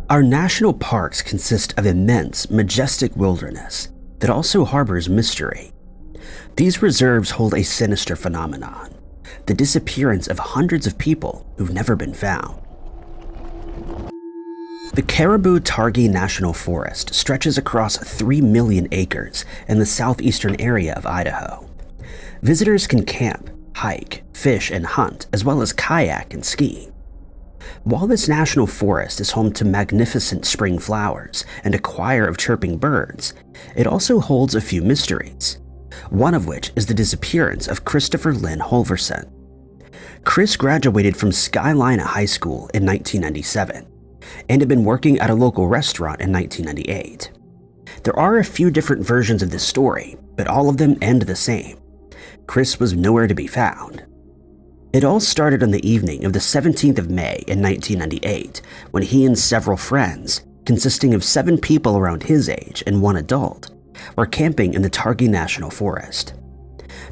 Our national parks consist of immense, majestic wilderness that also harbors mystery. These reserves hold a sinister phenomenon, the disappearance of hundreds of people who've never been found. The Caribou-Targhee National Forest stretches across 3 million acres in the southeastern area of Idaho. Visitors can camp, hike, fish, and hunt, as well as kayak and ski. While this national forest is home to magnificent spring flowers and a choir of chirping birds, it also holds a few mysteries, one of which is the disappearance of Christopher Lynn Holverson. Chris graduated from Skyline High School in 1997 and had been working at a local restaurant in 1998. There are a few different versions of this story, but all of them end the same. Chris was nowhere to be found. It all started on the evening of the 17th of May in 1998, when he and several friends, consisting of 7 people around his age and 1 adult, were camping in the Targhee National Forest.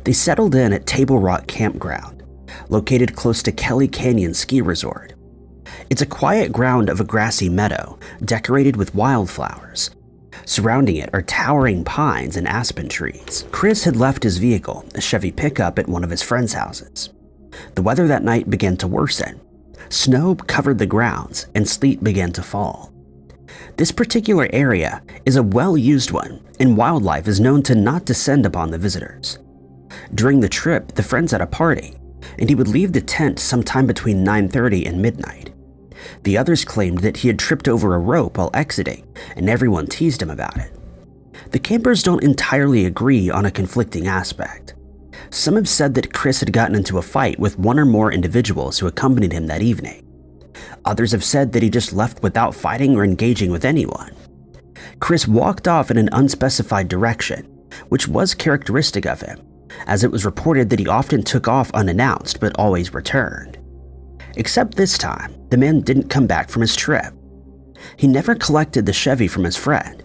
They settled in at Table Rock Campground, located close to Kelly Canyon Ski Resort. It's a quiet ground of a grassy meadow decorated with wildflowers. Surrounding it are towering pines and aspen trees. Chris had left his vehicle, a Chevy pickup, at one of his friends' houses. The weather that night began to worsen. Snow covered the grounds and sleet began to fall. This particular area is a well-used one, and wildlife is known to not descend upon the visitors. During the trip, the friends had a party, and he would leave the tent sometime between 9:30 and midnight. The others claimed that he had tripped over a rope while exiting, and everyone teased him about it. The campers don't entirely agree on a conflicting aspect. Some have said that Chris had gotten into a fight with 1 or more individuals who accompanied him that evening. Others have said that he just left without fighting or engaging with anyone. Chris walked off in an unspecified direction, which was characteristic of him, as it was reported that he often took off unannounced but always returned. Except this time, the man didn't come back from his trip. He never collected the Chevy from his friend,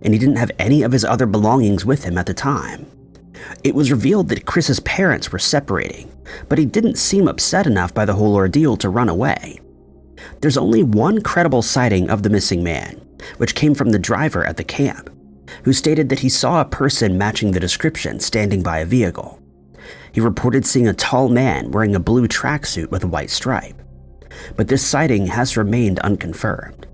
and he didn't have any of his other belongings with him at the time. It was revealed that Chris's parents were separating, but he didn't seem upset enough by the whole ordeal to run away. There's only one credible sighting of the missing man, which came from the driver at the camp, who stated that he saw a person matching the description standing by a vehicle. He reported seeing a tall man wearing a blue tracksuit with a white stripe, but this sighting has remained unconfirmed.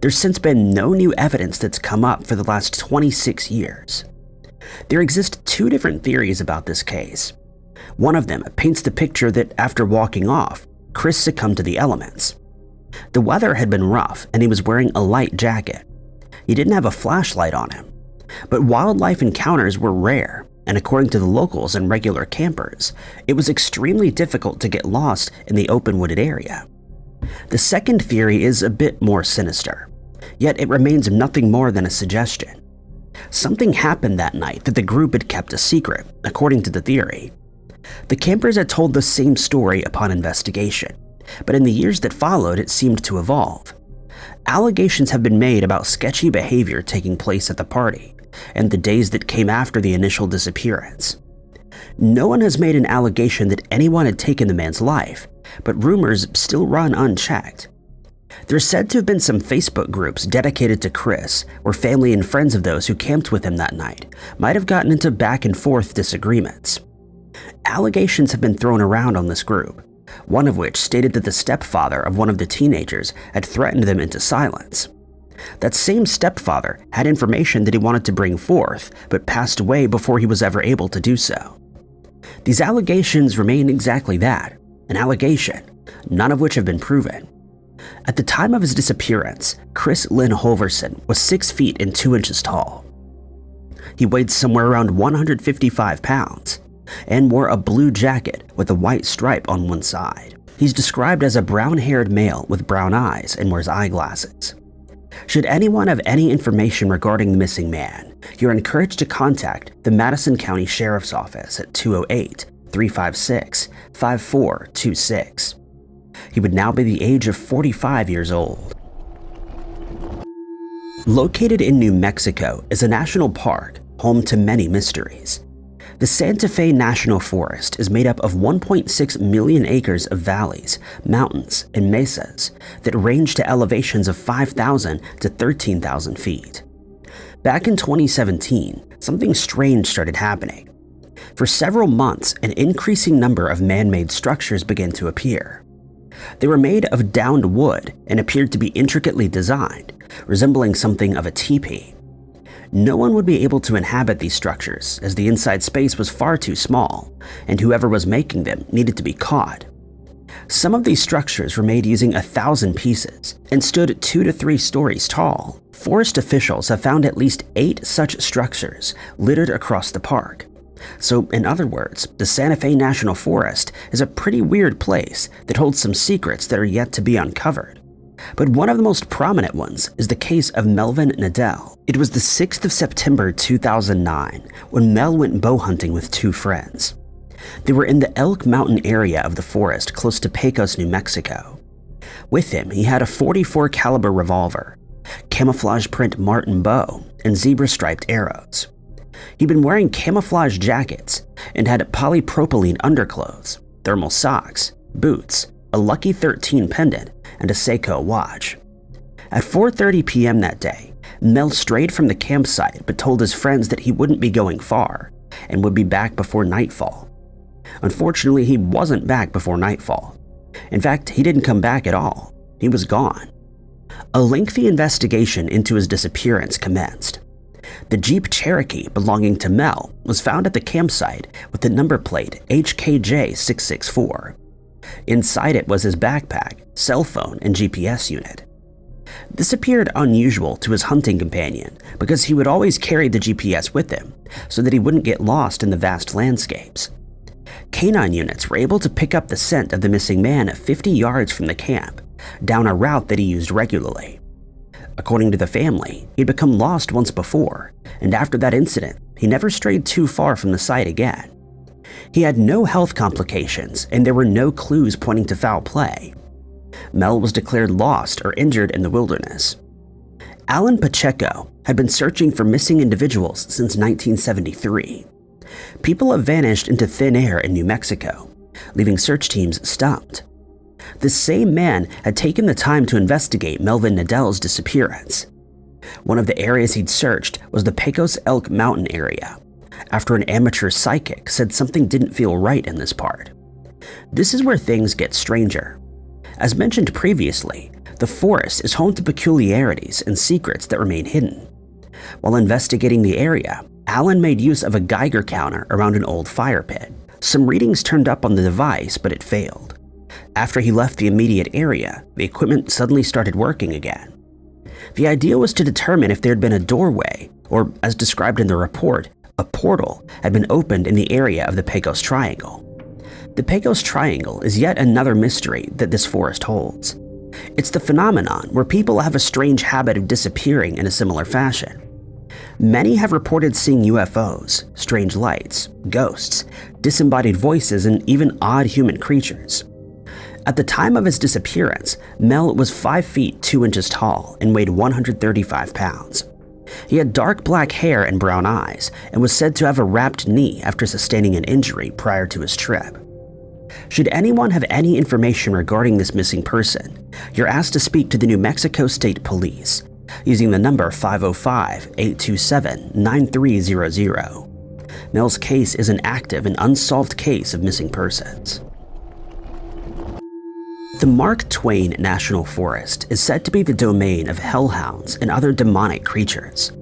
There's since been no new evidence that's come up for the last 26 years. There exist 2 different theories about this case. One of them paints the picture that after walking off, Chris succumbed to the elements. The weather had been rough and he was wearing a light jacket. He didn't have a flashlight on him, but wildlife encounters were rare, and according to the locals and regular campers, it was extremely difficult to get lost in the open wooded area. The second theory is a bit more sinister, yet it remains nothing more than a suggestion. Something happened that night that the group had kept a secret, according to the theory. The campers had told the same story upon investigation, but in the years that followed it seemed to evolve. Allegations have been made about sketchy behavior taking place at the party, and the days that came after the initial disappearance. No one has made an allegation that anyone had taken the man's life, but rumors still run unchecked. There's said to have been some Facebook groups dedicated to Chris, where family and friends of those who camped with him that night might have gotten into back and forth disagreements. Allegations have been thrown around on this group, one of which stated that the stepfather of one of the teenagers had threatened them into silence. That same stepfather had information that he wanted to bring forth, but passed away before he was ever able to do so. These allegations remain exactly that, an allegation, none of which have been proven. At the time of his disappearance, Chris Lynn Holverson was 6 feet and 2 inches tall. He weighed somewhere around 155 pounds and wore a blue jacket with a white stripe on one side. He's described as a brown-haired male with brown eyes and wears eyeglasses. Should anyone have any information regarding the missing man, you're encouraged to contact the Madison County Sheriff's Office at 208-356-5426. He would now be the age of 45 years old. Located in New Mexico is a national park home to many mysteries. The Santa Fe National Forest is made up of 1.6 million acres of valleys, mountains, and mesas that range to elevations of 5,000 to 13,000 feet. Back in 2017, something strange started happening. For several months, an increasing number of man-made structures began to appear. They were made of downed wood and appeared to be intricately designed, resembling something of a teepee. No one would be able to inhabit these structures, as the inside space was far too small, and whoever was making them needed to be caught. Some of these structures were made using 1,000 pieces and stood 2 to 3 stories tall. Forest officials have found at least 8 such structures littered across the park. So, in other words, the Santa Fe National Forest is a pretty weird place that holds some secrets that are yet to be uncovered. But one of the most prominent ones is the case of Melvin Nadell. It was the 6th of September 2009 when Mel went bow hunting with 2 friends. They were in the Elk Mountain area of the forest close to Pecos, New Mexico. With him, he had a .44 caliber revolver, camouflage print Martin bow, and zebra-striped arrows. He'd been wearing camouflage jackets and had polypropylene underclothes, thermal socks, boots, a Lucky 13 pendant, and a Seiko watch. At 4:30 p.m. that day, Mel strayed from the campsite but told his friends that he wouldn't be going far and would be back before nightfall. Unfortunately, he wasn't back before nightfall. In fact, he didn't come back at all. He was gone. A lengthy investigation into his disappearance commenced. The Jeep Cherokee belonging to Mel was found at the campsite with the number plate HKJ664. Inside it was his backpack, cell phone, and GPS unit. This appeared unusual to his hunting companion because he would always carry the GPS with him so that he wouldn't get lost in the vast landscapes. Canine units were able to pick up the scent of the missing man 50 yards from the camp, down a route that he used regularly. According to the family, he'd become lost once before, and after that incident, he never strayed too far from the site again. He had no health complications, and there were no clues pointing to foul play. Mel was declared lost or injured in the wilderness. Alan Pacheco had been searching for missing individuals since 1973. People have vanished into thin air in New Mexico, leaving search teams stumped. The same man had taken the time to investigate Melvin Nadell's disappearance. One of the areas he'd searched was the Pecos Elk Mountain area, after an amateur psychic said something didn't feel right in this part. This is where things get stranger. As mentioned previously, the forest is home to peculiarities and secrets that remain hidden. While investigating the area, Alan made use of a Geiger counter around an old fire pit. Some readings turned up on the device, but it failed. After he left the immediate area, the equipment suddenly started working again. The idea was to determine if there had been a doorway, or as described in the report, a portal had been opened in the area of the Pecos Triangle. The Pecos Triangle is yet another mystery that this forest holds. It's the phenomenon where people have a strange habit of disappearing in a similar fashion. Many have reported seeing UFOs, strange lights, ghosts, disembodied voices, and even odd human creatures. At the time of his disappearance, Mel was 5 feet 2 inches tall and weighed 135 pounds. He had dark black hair and brown eyes and was said to have a wrapped knee after sustaining an injury prior to his trip. Should anyone have any information regarding this missing person, you're asked to speak to the New Mexico State Police using the number 505-827-9300. Mel's case is an active and unsolved case of missing persons. The Mark Twain National Forest is said to be the domain of hellhounds and other demonic creatures.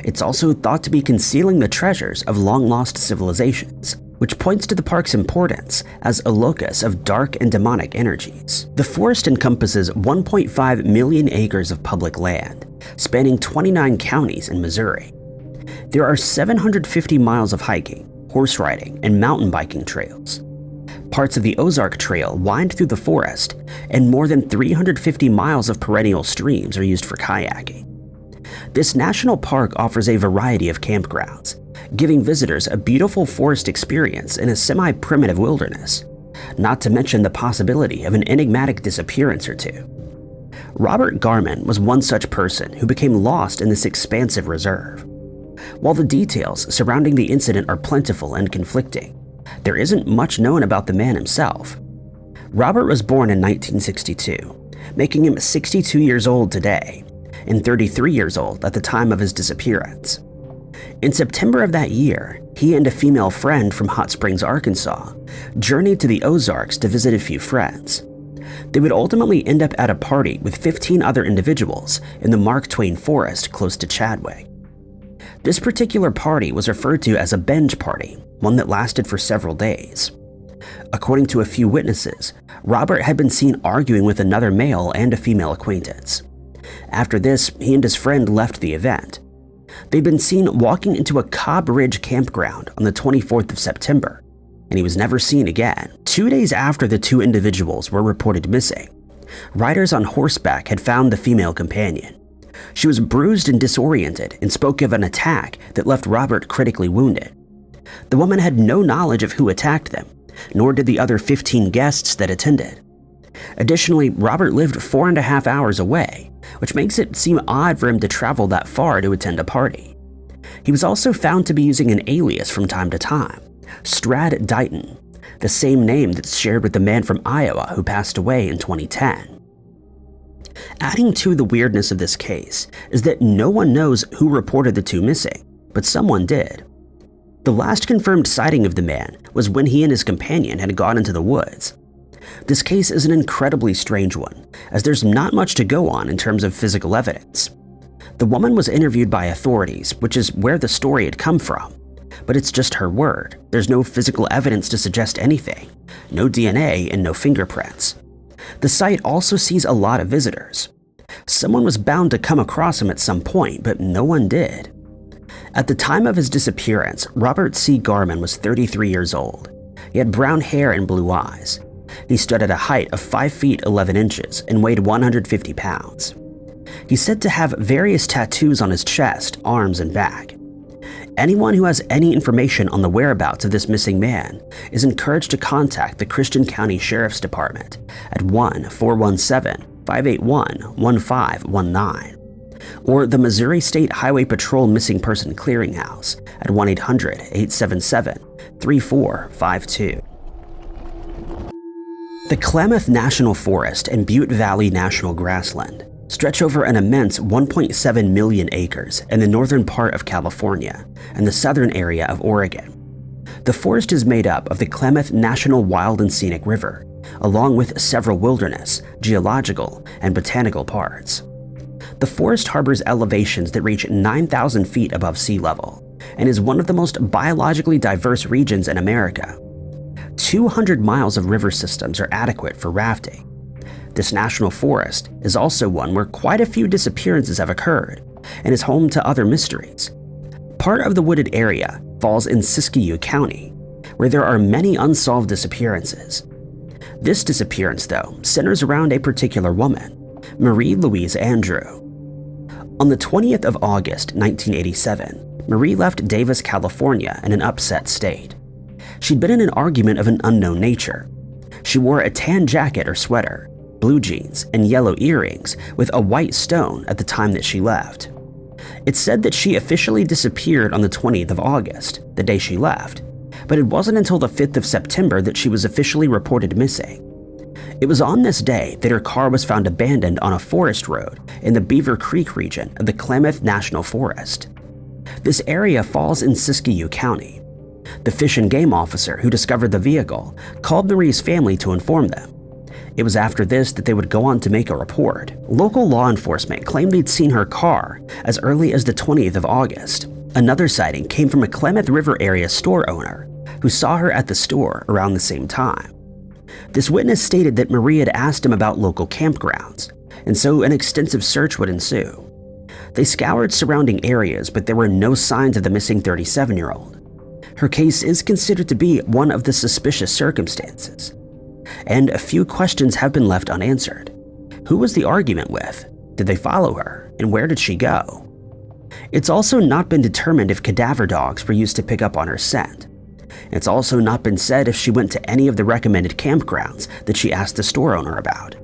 It's also thought to be concealing the treasures of long-lost civilizations, which points to the park's importance as a locus of dark and demonic energies. The forest encompasses 1.5 million acres of public land, spanning 29 counties in Missouri. There are 750 miles of hiking, horse riding, and mountain biking trails. Parts of the Ozark Trail wind through the forest, and more than 350 miles of perennial streams are used for kayaking. This national park offers a variety of campgrounds, giving visitors a beautiful forest experience in a semi-primitive wilderness, not to mention the possibility of an enigmatic disappearance or two. Robert Garmin was one such person who became lost in this expansive reserve. While the details surrounding the incident are plentiful and conflicting, there isn't much known about the man himself. Robert was born in 1962, making him 62 years old today, and 33 years old at the time of his disappearance. In September of that year, he and a female friend from Hot Springs, Arkansas, journeyed to the Ozarks to visit a few friends. They would ultimately end up at a party with 15 other individuals in the Mark Twain Forest close to Chadwick. This particular party was referred to as a binge party, one that lasted for several days. According to a few witnesses, Robert had been seen arguing with another male and a female acquaintance. After this, he and his friend left the event. They'd been seen walking into a Cobb Ridge campground on the 24th of September, and he was never seen again. 2 days after the two individuals were reported missing, riders on horseback had found the female companion. She was bruised and disoriented and spoke of an attack that left Robert critically wounded. The woman had no knowledge of who attacked them, nor did the other 15 guests that attended. Additionally, Robert lived 4.5 hours away, which makes it seem odd for him to travel that far to attend a party. He was also found to be using an alias from time to time, Strad Dighton, the same name that's shared with the man from Iowa who passed away in 2010. Adding to the weirdness of this case is that no one knows who reported the two missing, but someone did. The last confirmed sighting of the man was when he and his companion had gone into the woods. This case is an incredibly strange one, as there's not much to go on in terms of physical evidence. The woman was interviewed by authorities, which is where the story had come from, but it's just her word. There's no physical evidence to suggest anything, no DNA and no fingerprints. The site also sees a lot of visitors. Someone was bound to come across him at some point, but no one did. At the time of his disappearance, Robert C. Garmin was 33 years old. He had brown hair and blue eyes. He stood at a height of 5 feet 11 inches and weighed 150 pounds. He's said to have various tattoos on his chest, arms, and back. Anyone who has any information on the whereabouts of this missing man is encouraged to contact the Christian County Sheriff's Department at 1-417-581-1519 or the Missouri State Highway Patrol Missing Person Clearinghouse at 1-800-877-3452. The Klamath National Forest and Butte Valley National Grassland stretch over an immense 1.7 million acres in the northern part of California and the southern area of Oregon. The forest is made up of the Klamath National Wild and Scenic River, along with several wilderness, geological, and botanical parts. The forest harbors elevations that reach 9,000 feet above sea level and is one of the most biologically diverse regions in America. 200 miles of river systems are adequate for rafting. This national forest is also one where quite a few disappearances have occurred and is home to other mysteries. Part of the wooded area falls in Siskiyou County, where there are many unsolved disappearances. This disappearance, though, centers around a particular woman, Marie Louise Andrew. On the 20th of August, 1987, Marie left Davis, California in an upset state. She'd been in an argument of an unknown nature. She wore a tan jacket or sweater, blue jeans, and yellow earrings with a white stone at the time that she left. It's said that she officially disappeared on the 20th of August, the day she left, but it wasn't until the 5th of September that she was officially reported missing. It was on this day that her car was found abandoned on a forest road in the Beaver Creek region of the Klamath National Forest. This area falls in Siskiyou County. The Fish and Game officer who discovered the vehicle called Marie's family to inform them. It was after this that they would go on to make a report. Local law enforcement claimed they'd seen her car as early as the 20th of August. Another sighting came from a Klamath River area store owner who saw her at the store around the same time. This witness stated that Marie had asked him about local campgrounds, and so an extensive search would ensue. They scoured surrounding areas, but there were no signs of the missing 37-year-old. Her case is considered to be one of the suspicious circumstances, and a few questions have been left unanswered. Who was the argument with? Did they follow her? And where did she go? It's also not been determined if cadaver dogs were used to pick up on her scent. It's also not been said if she went to any of the recommended campgrounds that she asked the store owner about.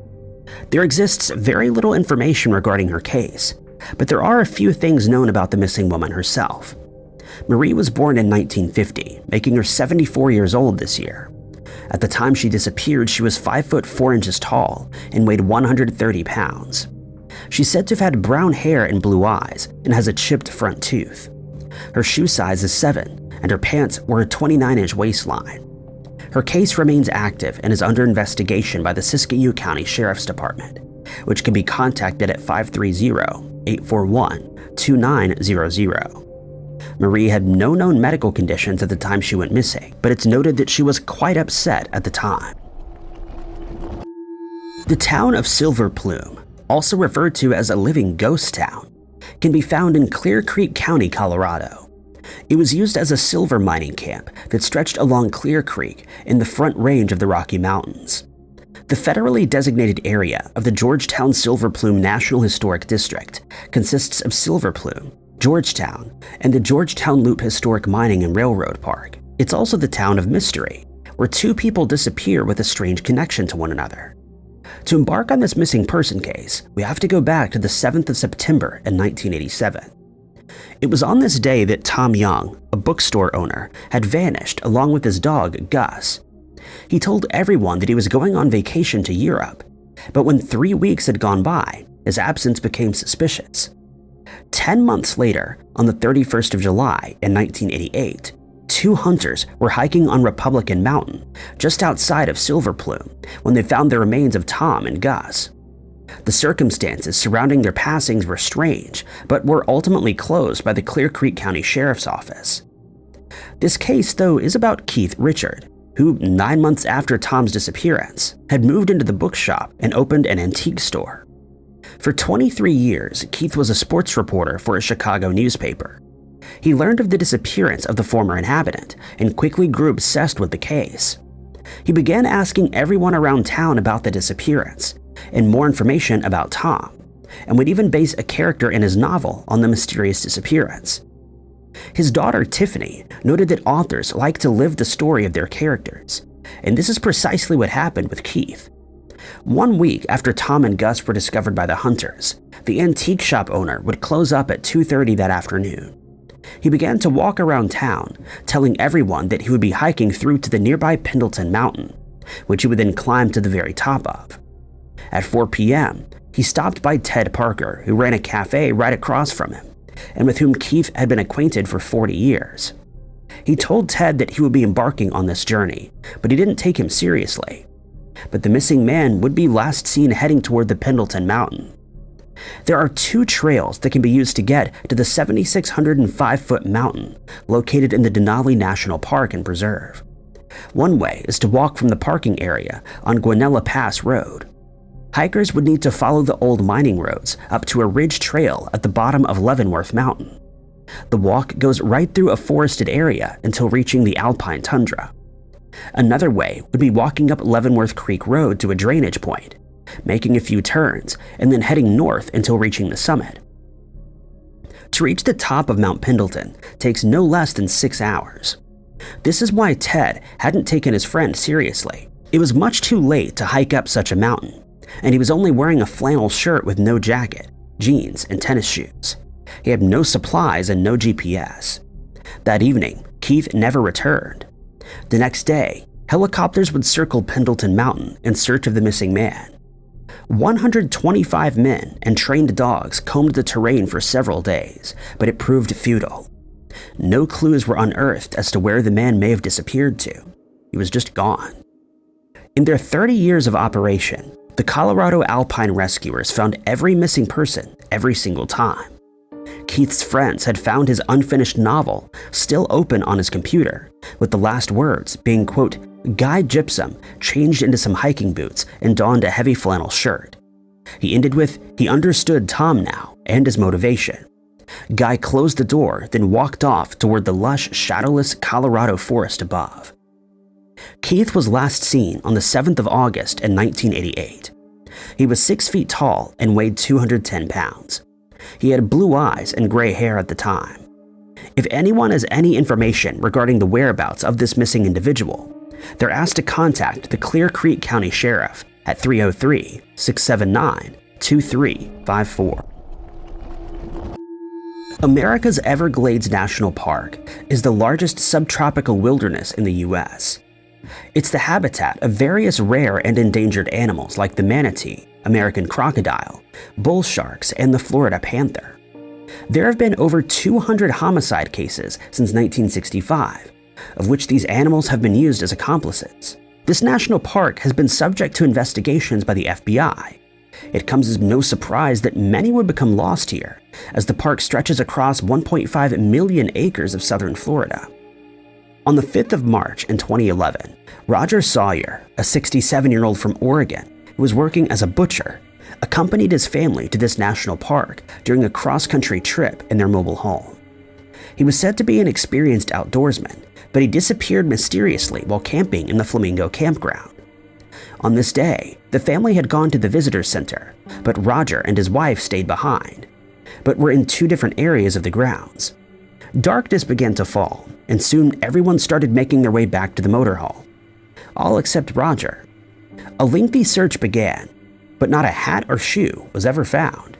There exists very little information regarding her case, but there are a few things known about the missing woman herself. Marie was born in 1950, making her 74 years old this year. At the time she disappeared, she was 5 foot 4 inches tall and weighed 130 pounds. She's said to have had brown hair and blue eyes and has a chipped front tooth. Her shoe size is 7, and her pants were a 29-inch waistline. Her case remains active and is under investigation by the Siskiyou County Sheriff's Department, which can be contacted at 530-841-2900. Marie had no known medical conditions at the time she went missing, but it's noted that she was quite upset at the time. The town of Silver Plume, also referred to as a living ghost town, can be found in Clear Creek County, Colorado. It was used as a silver mining camp that stretched along Clear Creek in the Front Range of the Rocky Mountains. The federally designated area of the Georgetown Silver Plume National Historic District consists of Silver Plume, Georgetown, and the Georgetown Loop Historic Mining and Railroad Park. It's also the town of mystery, where 2 people disappear with a strange connection to one another. To embark on this missing person case, we have to go back to the 7th of September in 1987. It was on this day that Tom Young, a bookstore owner, had vanished along with his dog, Gus. He told everyone that he was going on vacation to Europe, but when 3 weeks had gone by, his absence became suspicious. 10 months later, on the 31st of July in 1988, 2 hunters were hiking on Republican Mountain, just outside of Silver Plume, when they found the remains of Tom and Gus. The circumstances surrounding their passings were strange, but were ultimately closed by the Clear Creek County Sheriff's Office. This case, though, is about Keith Richard, who, 9 months after Tom's disappearance, had moved into the bookshop and opened an antique store. For 23 years, Keith was a sports reporter for a Chicago newspaper. He learned of the disappearance of the former inhabitant and quickly grew obsessed with the case. He began asking everyone around town about the disappearance and more information about Tom, and would even base a character in his novel on the mysterious disappearance. His daughter, Tiffany, noted that authors like to live the story of their characters, and this is precisely what happened with Keith. 1 week after Tom and Gus were discovered by the hunters, the antique shop owner would close up at 2:30 that afternoon. He began to walk around town, telling everyone that he would be hiking through to the nearby Pendleton Mountain, which he would then climb to the very top of. At 4 p.m., he stopped by Ted Parker, who ran a cafe right across from him, and with whom Keith had been acquainted for 40 years. He told Ted that he would be embarking on this journey, but he didn't take him seriously. But the missing man would be last seen heading toward the Pendleton Mountain. There are 2 trails that can be used to get to the 7,605-foot mountain located in the Denali National Park and Preserve. One way is to walk from the parking area on Guanella Pass Road. Hikers would need to follow the old mining roads up to a ridge trail at the bottom of Leavenworth Mountain. The walk goes right through a forested area until reaching the alpine tundra. Another way would be walking up Leavenworth Creek Road to a drainage point, making a few turns, and then heading north until reaching the summit. To reach the top of Mount Pendleton takes no less than 6 hours. This is why Ted hadn't taken his friend seriously. It was much too late to hike up such a mountain, and he was only wearing a flannel shirt with no jacket, jeans, and tennis shoes. He had no supplies and no GPS. That evening, Keith never returned. The next day, helicopters would circle Pendleton Mountain in search of the missing man. 125 men and trained dogs combed the terrain for several days, but it proved futile. No clues were unearthed as to where the man may have disappeared to. He was just gone. In their 30 years of operation, the Colorado Alpine Rescuers found every missing person every single time. Keith's friends had found his unfinished novel still open on his computer, with the last words being, quote, "Guy Gypsum changed into some hiking boots and donned a heavy flannel shirt." He ended with, "He understood Tom now and his motivation." Guy closed the door, then walked off toward the lush, shadowless Colorado forest above. Keith was last seen on the 7th of August in 1988. He was 6 feet tall and weighed 210 pounds. He had blue eyes and gray hair at the time. If anyone has any information regarding the whereabouts of this missing individual, they're asked to contact the Clear Creek County Sheriff at 303-679-2354. America's Everglades National Park is the largest subtropical wilderness in the U.S. It's the habitat of various rare and endangered animals like the manatee, American crocodile, bull sharks, and the Florida panther. There have been over 200 homicide cases since 1965, of which these animals have been used as accomplices. This national park has been subject to investigations by the FBI. It comes as no surprise that many would become lost here, as the park stretches across 1.5 million acres of southern Florida. On the 5th of March in 2011, Roger Sawyer, a 67-year-old from Oregon who was working as a butcher, accompanied his family to this national park during a cross-country trip in their mobile home. He was said to be an experienced outdoorsman, but he disappeared mysteriously while camping in the Flamingo campground. On this day, the family had gone to the visitor center, but Roger and his wife stayed behind, but were in two different areas of the grounds. Darkness began to fall, and soon everyone started making their way back to the motorhome, all except Roger. A lengthy search began, but not a hat or shoe was ever found.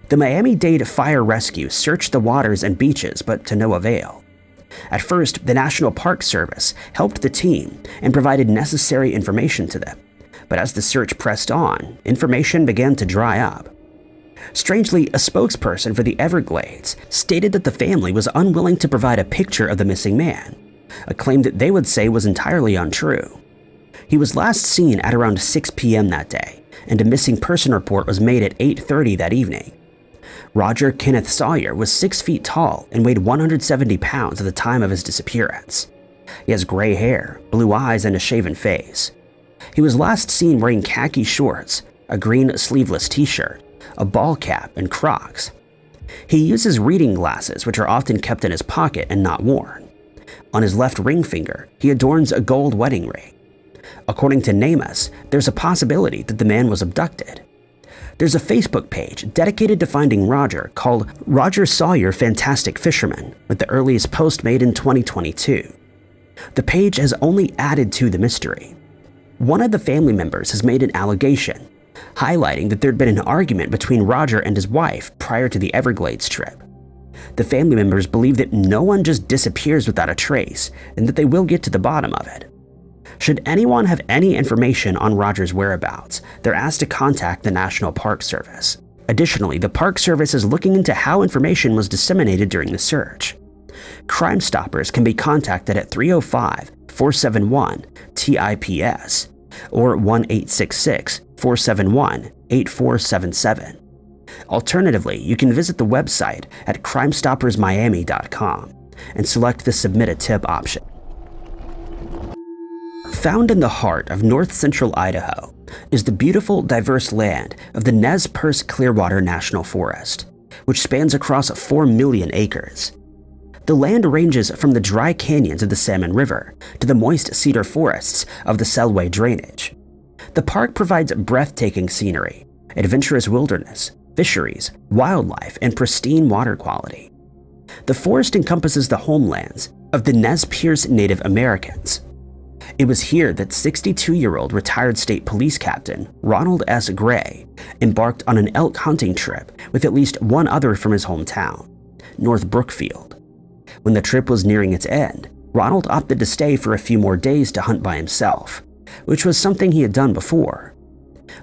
The Miami-Dade Fire Rescue searched the waters and beaches, but to no avail. At first, the National Park Service helped the team and provided necessary information to them, but as the search pressed on, information began to dry up. Strangely, a spokesperson for the Everglades stated that the family was unwilling to provide a picture of the missing man, a claim that they would say was entirely untrue. He was last seen at around 6 p.m. that day, and a missing person report was made at 8:30 that evening. Roger Kenneth Sawyer was 6 feet tall and weighed 170 pounds at the time of his disappearance. He has gray hair, blue eyes, and a shaven face. He was last seen wearing khaki shorts, a green sleeveless t-shirt, a ball cap, and Crocs. He uses reading glasses, which are often kept in his pocket and not worn. On his left ring finger, he adorns a gold wedding ring. According to NamUs, there's a possibility that the man was abducted. There's a Facebook page dedicated to finding Roger called Roger Sawyer Fantastic Fisherman, with the earliest post made in 2022. The page has only added to the mystery. One of the family members has made an allegation, highlighting that there'd been an argument between Roger and his wife prior to the Everglades trip. The family members believe that no one just disappears without a trace, and that they will get to the bottom of it. Should anyone have any information on Roger's whereabouts, they're asked to contact the National Park Service. Additionally, the Park Service is looking into how information was disseminated during the search. Crime Stoppers can be contacted at 305-471-TIPS or 1-866-471-8477. Alternatively, you can visit the website at crimestoppersmiami.com and select the Submit a Tip option. Found in the heart of north-central Idaho is the beautiful, diverse land of the Nez Perce Clearwater National Forest, which spans across 4 million acres. The land ranges from the dry canyons of the Salmon River to the moist cedar forests of the Selway drainage. The park provides breathtaking scenery, adventurous wilderness, fisheries, wildlife, and pristine water quality. The forest encompasses the homelands of the Nez Perce Native Americans. It was here that 62-year-old retired state police captain Ronald S. Gray embarked on an elk hunting trip with at least one other from his hometown, North Brookfield. When the trip was nearing its end, Ronald opted to stay for a few more days to hunt by himself, which was something he had done before.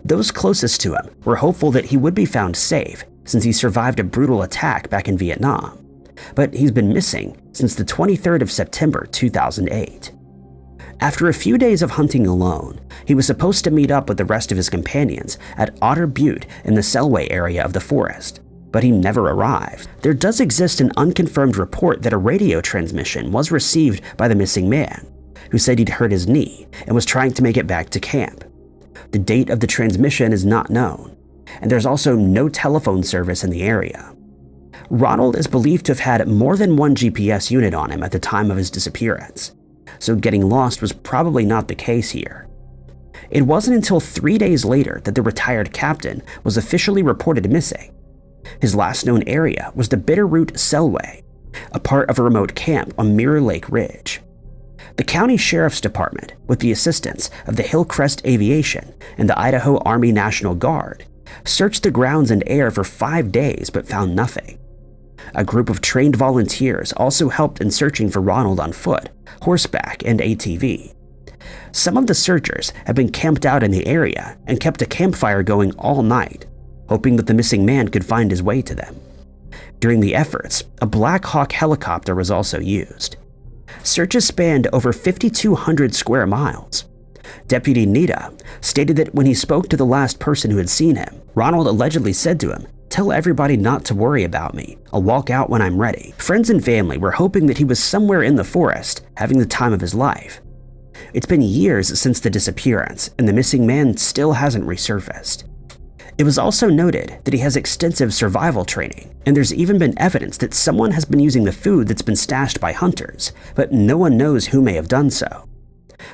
Those closest to him were hopeful that he would be found safe since he survived a brutal attack back in Vietnam, but he's been missing since the 23rd of September 2008. After a few days of hunting alone, he was supposed to meet up with the rest of his companions at Otter Butte in the Selway area of the forest, but he never arrived. There does exist an unconfirmed report that a radio transmission was received by the missing man, who said he'd hurt his knee and was trying to make it back to camp. The date of the transmission is not known, and there's also no telephone service in the area. Ronald is believed to have had more than one GPS unit on him at the time of his disappearance, so getting lost was probably not the case here. It wasn't until 3 days later that the retired captain was officially reported missing. His last known area was the Bitterroot Selway, a part of a remote camp on Mirror Lake Ridge. The county sheriff's department, with the assistance of the Hillcrest Aviation and the Idaho Army National Guard, searched the grounds and air for 5 days but found nothing. A group of trained volunteers also helped in searching for Ronald on foot, horseback, and ATV. Some of the searchers had been camped out in the area and kept a campfire going all night, hoping that the missing man could find his way to them. During the efforts, a Black Hawk helicopter was also used. Searches spanned over 5,200 square miles. Deputy Nita stated that when he spoke to the last person who had seen him, Ronald allegedly said to him, "Tell everybody not to worry about me. I'll walk out when I'm ready." Friends and family were hoping that he was somewhere in the forest, having the time of his life. It's been years since the disappearance, and the missing man still hasn't resurfaced. It was also noted that he has extensive survival training, and there's even been evidence that someone has been using the food that's been stashed by hunters, but no one knows who may have done so.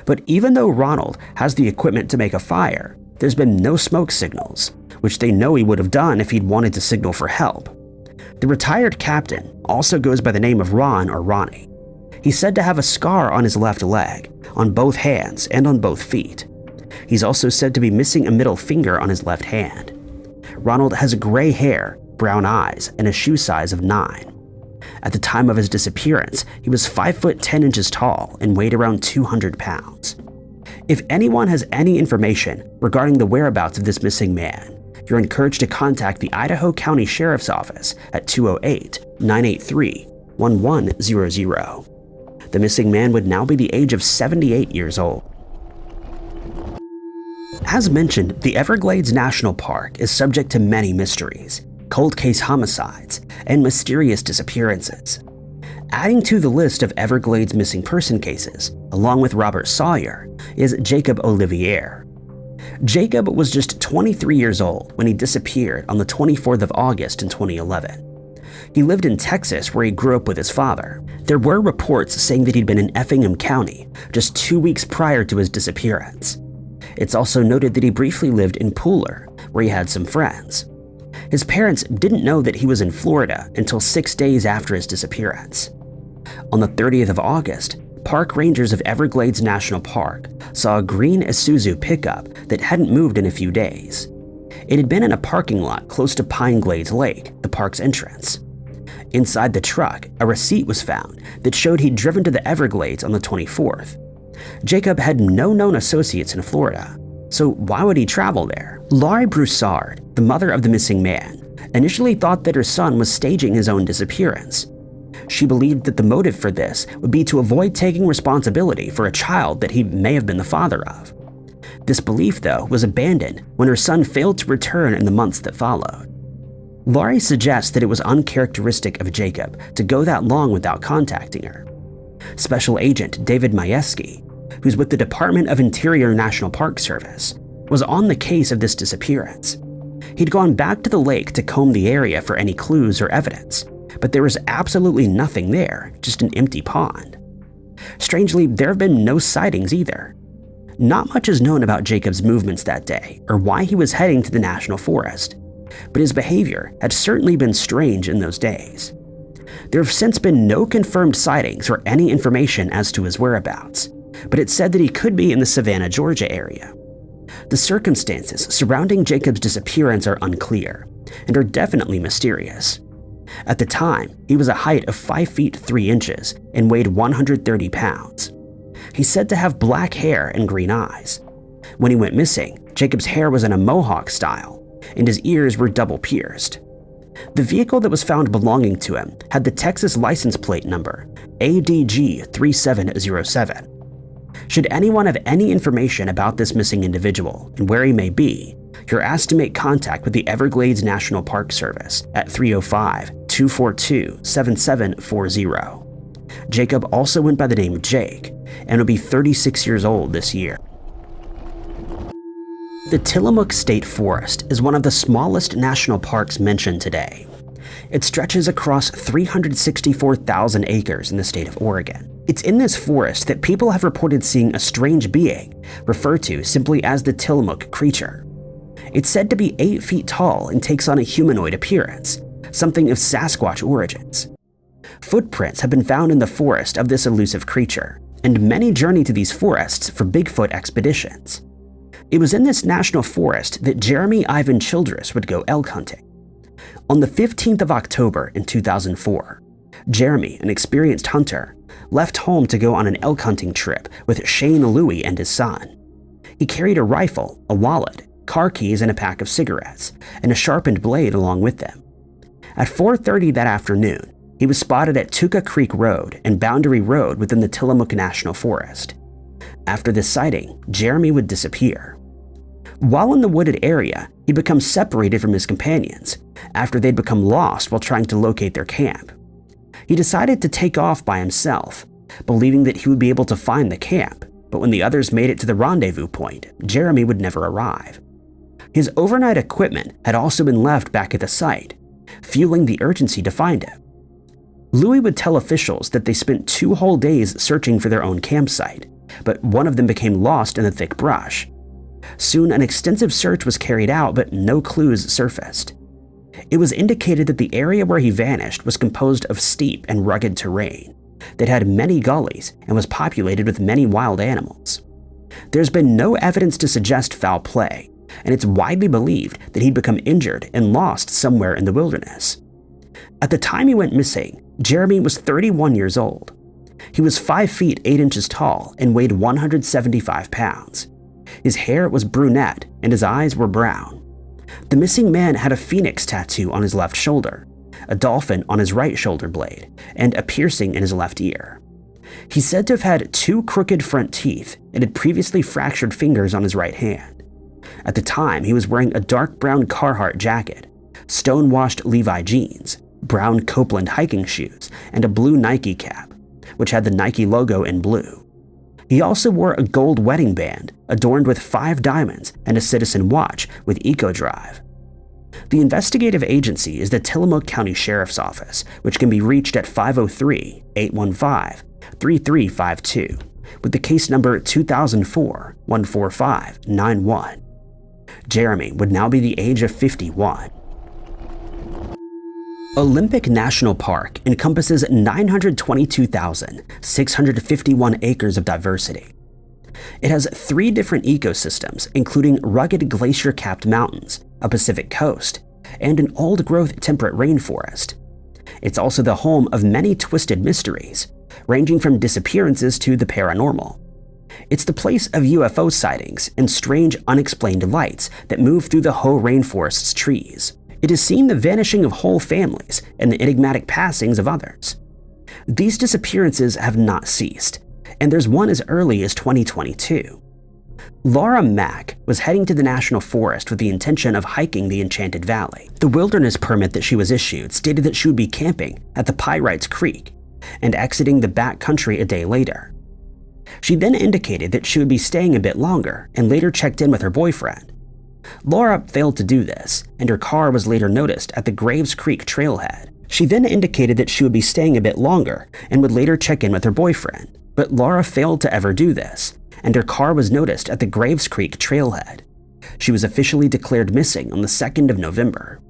But even though Ronald has the equipment to make a fire, there's been no smoke signals, which they know he would have done if he'd wanted to signal for help. The retired captain also goes by the name of Ron or Ronnie. He's said to have a scar on his left leg, on both hands, and on both feet. He's also said to be missing a middle finger on his left hand. Ronald has gray hair, brown eyes, and a shoe size of 9. At the time of his disappearance, he was 5 foot 10 inches tall and weighed around 200 pounds. If anyone has any information regarding the whereabouts of this missing man, you're encouraged to contact the Idaho County Sheriff's Office at 208-983-1100. The missing man would now be the age of 78 years old. As mentioned, the Everglades National Park is subject to many mysteries, cold case homicides, and mysterious disappearances. Adding to the list of Everglades missing person cases, along with Robert Sawyer, is Jacob Olivier. Jacob was just 23 years old when he disappeared on the 24th of August in 2011. He lived in Texas where he grew up with his father. There were reports saying that he'd been in Effingham County just 2 weeks prior to his disappearance. It's also noted that he briefly lived in Pooler, where he had some friends. His parents didn't know that he was in Florida until 6 days after his disappearance. On the 30th of August, park rangers of Everglades National Park saw a green Isuzu pickup that hadn't moved in a few days. It had been in a parking lot close to Pine Glades Lake, the park's entrance. Inside the truck, a receipt was found that showed he'd driven to the Everglades on the 24th. Jacob had no known associates in Florida, so why would he travel there? Laurie Broussard, the mother of the missing man, initially thought that her son was staging his own disappearance. She believed that the motive for this would be to avoid taking responsibility for a child that he may have been the father of. This belief, though, was abandoned when her son failed to return in the months that followed. Laurie suggests that it was uncharacteristic of Jacob to go that long without contacting her. Special Agent David Majewski, who's with the Department of Interior National Park Service, was on the case of this disappearance. He'd gone back to the lake to comb the area for any clues or evidence, but there was absolutely nothing there, just an empty pond. Strangely, there have been no sightings either. Not much is known about Jacob's movements that day or why he was heading to the national forest, but his behavior had certainly been strange in those days. There have since been no confirmed sightings or any information as to his whereabouts, but it's said that he could be in the Savannah, Georgia area. The circumstances surrounding Jacob's disappearance are unclear and are definitely mysterious. At the time, he was a height of 5 feet 3 inches and weighed 130 pounds. He's said to have black hair and green eyes. When he went missing, Jacob's hair was in a mohawk style, and his ears were double pierced. The vehicle that was found belonging to him had the Texas license plate number ADG 3707. Should anyone have any information about this missing individual and where he may be, you're asked to make contact with the Everglades National Park Service at 305-242-7740. Jacob also went by the name Jake and will be 36 years old this year. The Tillamook State Forest is one of the smallest national parks mentioned today. It stretches across 364,000 acres in the state of Oregon. It's in this forest that people have reported seeing a strange being, referred to simply as the Tillamook creature. It's said to be 8 feet tall and takes on a humanoid appearance, something of Sasquatch origins. Footprints have been found in the forest of this elusive creature, and many journey to these forests for Bigfoot expeditions. It was in this national forest that Jeremy Ivan Childress would go elk hunting. On the 15th of October in 2004, Jeremy, an experienced hunter, left home to go on an elk hunting trip with Shane Louie and his son. He carried a rifle, a wallet, car keys, and a pack of cigarettes, and a sharpened blade along with them. At 4:30 that afternoon, he was spotted at Tuka Creek Road and Boundary Road within the Tillamook National Forest. After this sighting, Jeremy would disappear. While in the wooded area, he becomes separated from his companions after they'd become lost while trying to locate their camp. He decided to take off by himself, believing that he would be able to find the camp, but when the others made it to the rendezvous point, Jeremy would never arrive. His overnight equipment had also been left back at the site, fueling the urgency to find him. Louis would tell officials that they spent 2 whole days searching for their own campsite, but one of them became lost in the thick brush. Soon an extensive search was carried out, but no clues surfaced. It was indicated that the area where he vanished was composed of steep and rugged terrain that had many gullies and was populated with many wild animals. There's been no evidence to suggest foul play, and it's widely believed that he'd become injured and lost somewhere in the wilderness. At the time he went missing, Jeremy was 31 years old. He was 5 feet 8 inches tall and weighed 175 pounds. His hair was brunette and his eyes were brown. The missing man had a phoenix tattoo on his left shoulder, a dolphin on his right shoulder blade, and a piercing in his left ear. He's said to have had 2 crooked front teeth and had previously fractured fingers on his right hand. At the time, he was wearing a dark brown Carhartt jacket, stone-washed Levi jeans, brown Copeland hiking shoes, and a blue Nike cap, which had the Nike logo in blue. He also wore a gold wedding band adorned with 5 diamonds and a citizen watch with EcoDrive. The investigative agency is the Tillamook County Sheriff's Office, which can be reached at 503-815-3352, with the case number 2004-14591. Jeremy would now be the age of 51. Olympic National Park encompasses 922,651 acres of diversity. It has 3 different ecosystems, including rugged glacier-capped mountains, a Pacific coast, and an old-growth temperate rainforest. It's also the home of many twisted mysteries, ranging from disappearances to the paranormal. It's the place of UFO sightings and strange unexplained lights that move through the Hoh rainforest's trees. It has seen the vanishing of whole families and the enigmatic passings of others. These disappearances have not ceased, and there's one as early as 2022. Laura Mack was heading to the National Forest with the intention of hiking the Enchanted Valley. The wilderness permit that she was issued stated that she would be camping at the Pyrites Creek and exiting the back country a day later. She then indicated that she would be staying a bit longer and later checked in with her boyfriend. Laura failed to do this, and her car was later noticed at the Graves Creek trailhead. She then indicated that she would be staying a bit longer and would later check in with her boyfriend, but Laura failed to ever do this, and her car was noticed at the Graves Creek trailhead. She was officially declared missing on the 2nd of November.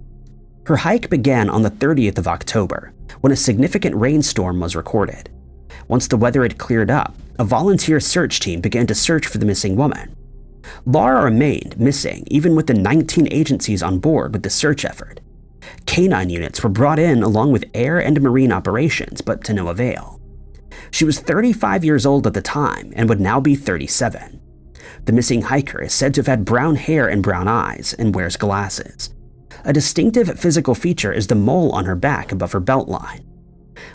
Her hike began on the 30th of October, when a significant rainstorm was recorded. Once the weather had cleared up, a volunteer search team began to search for the missing woman. Laura remained missing even with the 19 agencies on board with the search effort. Canine units were brought in along with air and marine operations, but to no avail. She was 35 years old at the time and would now be 37. The missing hiker is said to have had brown hair and brown eyes and wears glasses. A distinctive physical feature is the mole on her back above her belt line.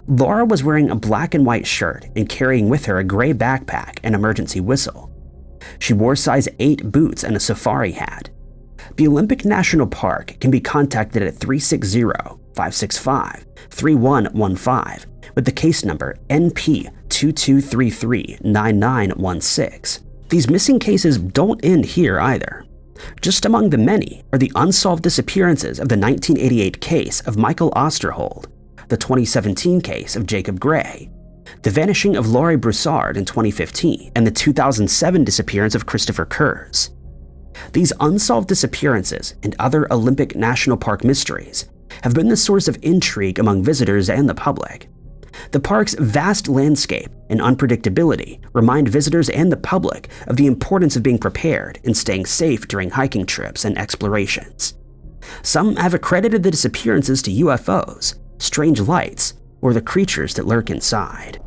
Laura was wearing a black and white shirt and carrying with her a gray backpack and emergency whistle. She wore size 8 boots and a safari hat. The Olympic National Park can be contacted at 360-565-3115 with the case number NP22339916. These missing cases don't end here either. Just among the many are the unsolved disappearances of the 1988 case of Michael Osterhold, the 2017 case of Jacob Gray, the vanishing of Laurie Broussard in 2015, and the 2007 disappearance of Christopher Kurz. These unsolved disappearances and other Olympic National Park mysteries have been the source of intrigue among visitors and the public. The park's vast landscape and unpredictability remind visitors and the public of the importance of being prepared and staying safe during hiking trips and explorations. Some have accredited the disappearances to UFOs, strange lights, or the creatures that lurk inside.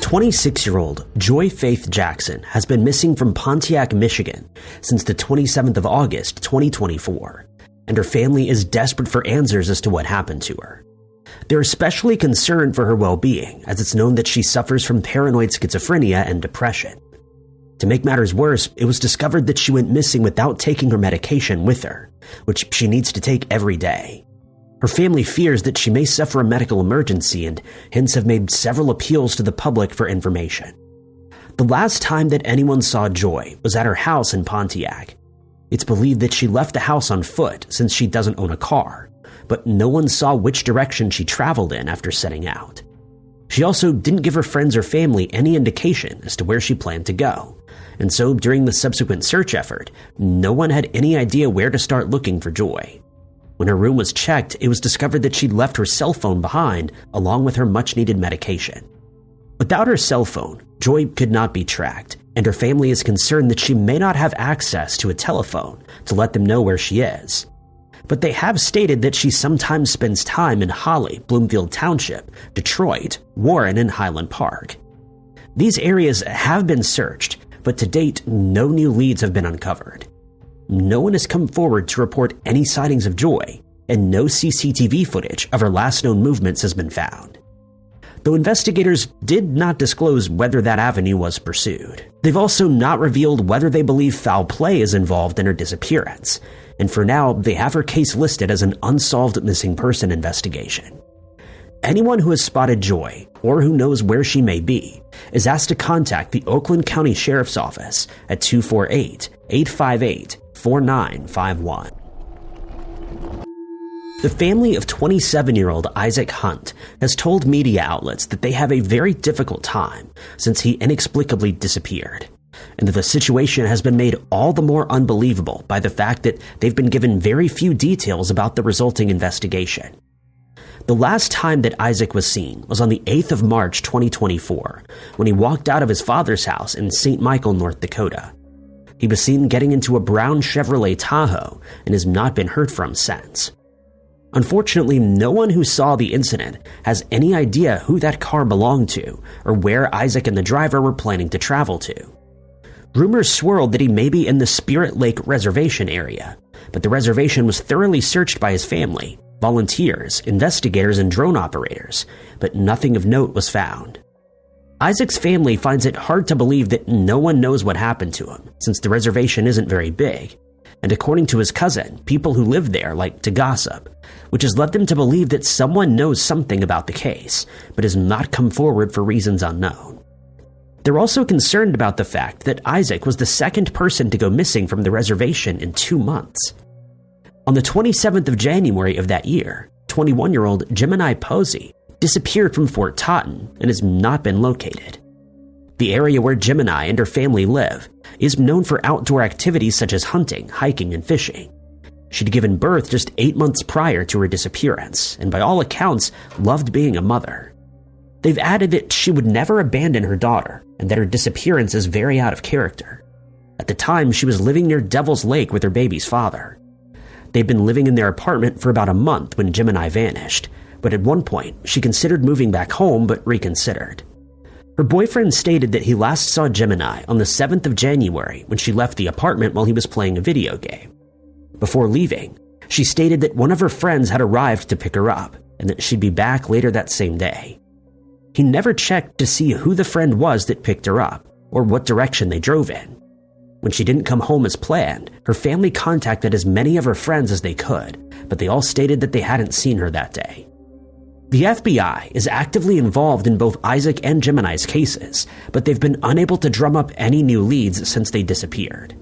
26-year-old Joy Faith Jackson has been missing from Pontiac, Michigan since the 27th of August, 2024, and her family is desperate for answers as to what happened to her. They're especially concerned for her well-being, as it's known that she suffers from paranoid schizophrenia and depression. To make matters worse, it was discovered that she went missing without taking her medication with her, which she needs to take every day. Her family fears that she may suffer a medical emergency and hence have made several appeals to the public for information. The last time that anyone saw Joy was at her house in Pontiac. It's believed that she left the house on foot since she doesn't own a car, but no one saw which direction she traveled in after setting out. She also didn't give her friends or family any indication as to where she planned to go, and so during the subsequent search effort, no one had any idea where to start looking for Joy. When her room was checked, it was discovered that she'd left her cell phone behind, along with her much-needed medication. Without her cell phone, Joy could not be tracked, and her family is concerned that she may not have access to a telephone to let them know where she is. But they have stated that she sometimes spends time in Holly, Bloomfield Township, Detroit, Warren, and Highland Park. These areas have been searched, but to date, no new leads have been uncovered. No one has come forward to report any sightings of Joy, and no CCTV footage of her last known movements has been found. Though investigators did not disclose whether that avenue was pursued. They've also not revealed whether they believe foul play is involved in her disappearance, and for now, they have her case listed as an unsolved missing person investigation. Anyone who has spotted Joy, or who knows where she may be, is asked to contact the Oakland County Sheriff's Office at 248-858-4951. The family of 27-year-old Isaac Hunt has told media outlets that they have a very difficult time since he inexplicably disappeared, and that the situation has been made all the more unbelievable by the fact that they've been given very few details about the resulting investigation. The last time that Isaac was seen was on the 8th of March 2024, when he walked out of his father's house in St. Michael, North Dakota. He was seen getting into a brown Chevrolet Tahoe and has not been heard from since. Unfortunately, no one who saw the incident has any idea who that car belonged to or where Isaac and the driver were planning to travel to. Rumors swirled that he may be in the Spirit Lake Reservation area, but the reservation was thoroughly searched by his family, volunteers, investigators, and drone operators, but nothing of note was found. Isaac's family finds it hard to believe that no one knows what happened to him, since the reservation isn't very big, and according to his cousin, people who live there like to gossip, which has led them to believe that someone knows something about the case, but has not come forward for reasons unknown. They're also concerned about the fact that Isaac was the second person to go missing from the reservation in 2 months. On the 27th of January of that year, 21-year-old Gemini Posey disappeared from Fort Totten and has not been located. The area where Gemini and her family live is known for outdoor activities such as hunting, hiking, and fishing. She'd given birth just 8 months prior to her disappearance, and by all accounts, loved being a mother. They've added that she would never abandon her daughter, and that her disappearance is very out of character. At the time, she was living near Devil's Lake with her baby's father. They'd been living in their apartment for about a month when Gemini vanished, but at one point, she considered moving back home but reconsidered. Her boyfriend stated that he last saw Gemini on the 7th of January when she left the apartment while he was playing a video game. Before leaving, she stated that one of her friends had arrived to pick her up and that she'd be back later that same day. He never checked to see who the friend was that picked her up or what direction they drove in. When she didn't come home as planned, her family contacted as many of her friends as they could, but they all stated that they hadn't seen her that day. The FBI is actively involved in both Isaac and Gemini's cases, but they've been unable to drum up any new leads since they disappeared.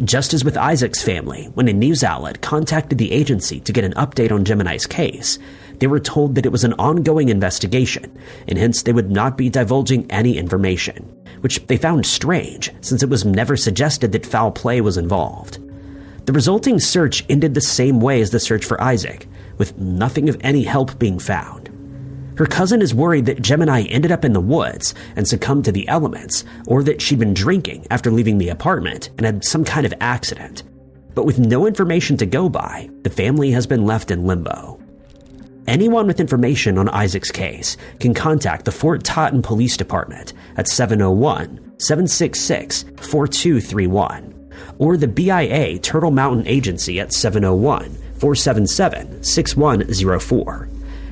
Just as with Isaac's family, when a news outlet contacted the agency to get an update on Gemini's case, they were told that it was an ongoing investigation, and hence they would not be divulging any information, which they found strange since it was never suggested that foul play was involved. The resulting search ended the same way as the search for Isaac, with nothing of any help being found. Her cousin is worried that Gemini ended up in the woods and succumbed to the elements, or that she'd been drinking after leaving the apartment and had some kind of accident. But with no information to go by, the family has been left in limbo. Anyone with information on Isaac's case can contact the Fort Totten Police Department at 701-766-4231 or the BIA Turtle Mountain Agency at 701-477-6104.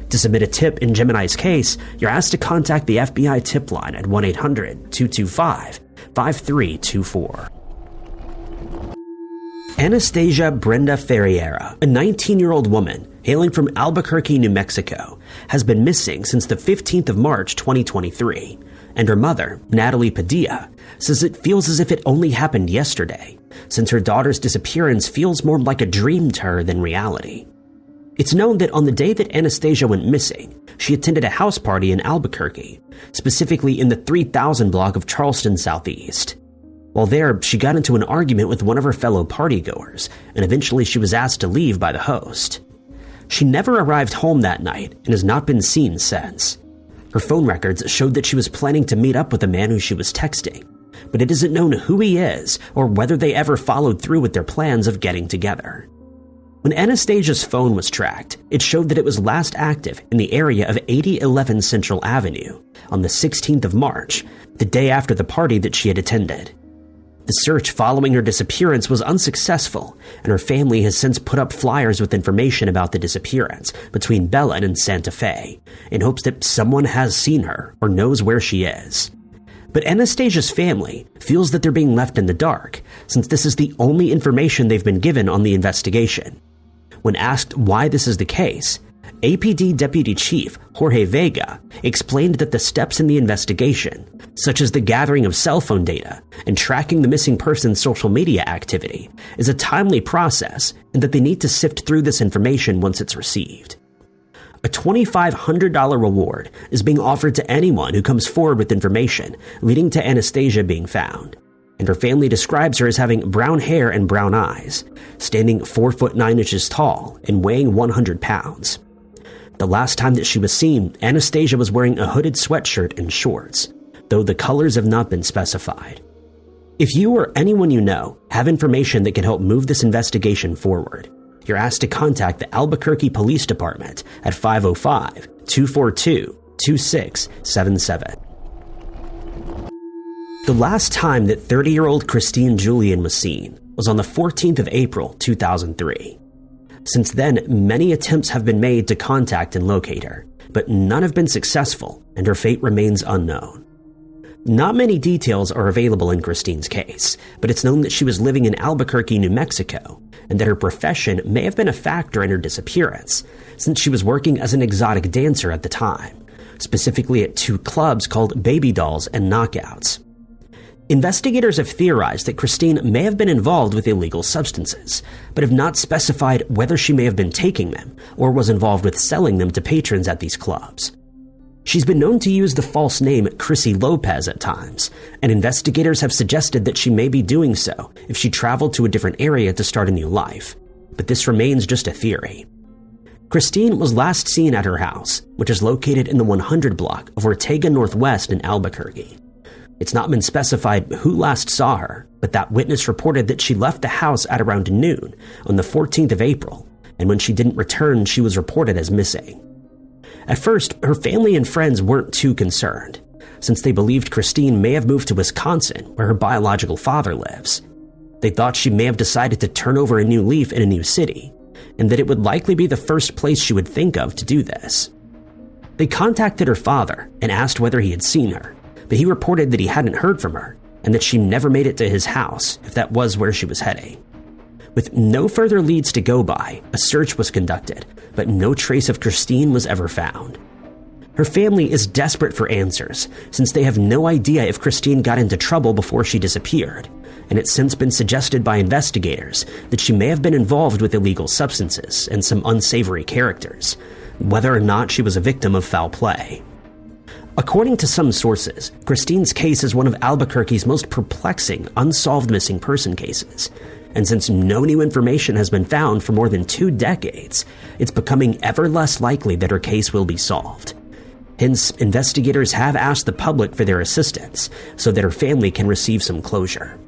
To submit a tip in Gemini's case, you're asked to contact the FBI tip line at 1-800-225-5324. Anastasia Brenda Feriera, a 19-year-old woman hailing from Albuquerque, New Mexico, has been missing since the 15th of March 2023, and her mother, Natalie Padilla, says it feels as if it only happened yesterday, since her daughter's disappearance feels more like a dream to her than reality. It's known that on the day that Anastasia went missing, she attended a house party in Albuquerque, specifically in the 3000 block of Charleston Southeast. While there, she got into an argument with one of her fellow partygoers, and eventually she was asked to leave by the host. She never arrived home that night and has not been seen since. Her phone records showed that she was planning to meet up with a man who she was texting, but it isn't known who he is or whether they ever followed through with their plans of getting together. When Anastasia's phone was tracked, it showed that it was last active in the area of 8011 Central Avenue on the 16th of March, the day after the party that she had attended. The search following her disappearance was unsuccessful, and her family has since put up flyers with information about the disappearance between Belen and Santa Fe, in hopes that someone has seen her or knows where she is. But Anastasia's family feels that they're being left in the dark, since this is the only information they've been given on the investigation. When asked why this is the case, APD Deputy Chief Jorge Vega explained that the steps in the investigation, such as the gathering of cell phone data and tracking the missing person's social media activity, is a timely process and that they need to sift through this information once it's received. A $2,500 reward is being offered to anyone who comes forward with information leading to Anastasia being found, and her family describes her as having brown hair and brown eyes, standing 4 foot 9 inches tall and weighing 100 pounds. The last time that she was seen, Anastasia was wearing a hooded sweatshirt and shorts, though the colors have not been specified. If you or anyone you know have information that can help move this investigation forward, you're asked to contact the Albuquerque Police Department at 505-242-2677. The last time that 30-year-old Christine Julian was seen was on the 14th of April, 2003. Since then, many attempts have been made to contact and locate her, but none have been successful, and her fate remains unknown. Not many details are available in Christine's case, but it's known that she was living in Albuquerque, New Mexico, and that her profession may have been a factor in her disappearance, since she was working as an exotic dancer at the time, specifically at 2 clubs called Baby Dolls and Knockouts. Investigators have theorized that Christine may have been involved with illegal substances, but have not specified whether she may have been taking them or was involved with selling them to patrons at these clubs. She's been known to use the false name Chrissy Lopez at times, and investigators have suggested that she may be doing so if she traveled to a different area to start a new life, but this remains just a theory. Christine was last seen at her house, which is located in the 100 block of Ortega Northwest in Albuquerque. It's not been specified who last saw her, but that witness reported that she left the house at around noon on the 14th of April, and when she didn't return, she was reported as missing. At first, her family and friends weren't too concerned, since they believed Christine may have moved to Wisconsin, where her biological father lives. They thought she may have decided to turn over a new leaf in a new city, and that it would likely be the first place she would think of to do this. They contacted her father and asked whether he had seen her, but he reported that he hadn't heard from her and that she never made it to his house if that was where she was heading. With no further leads to go by, a search was conducted, but no trace of Christine was ever found. Her family is desperate for answers, since they have no idea if Christine got into trouble before she disappeared, and it's since been suggested by investigators that she may have been involved with illegal substances and some unsavory characters, whether or not she was a victim of foul play. According to some sources, Christine's case is one of Albuquerque's most perplexing unsolved missing person cases, and since no new information has been found for more than 2 decades, it's becoming ever less likely that her case will be solved. Hence, investigators have asked the public for their assistance so that her family can receive some closure.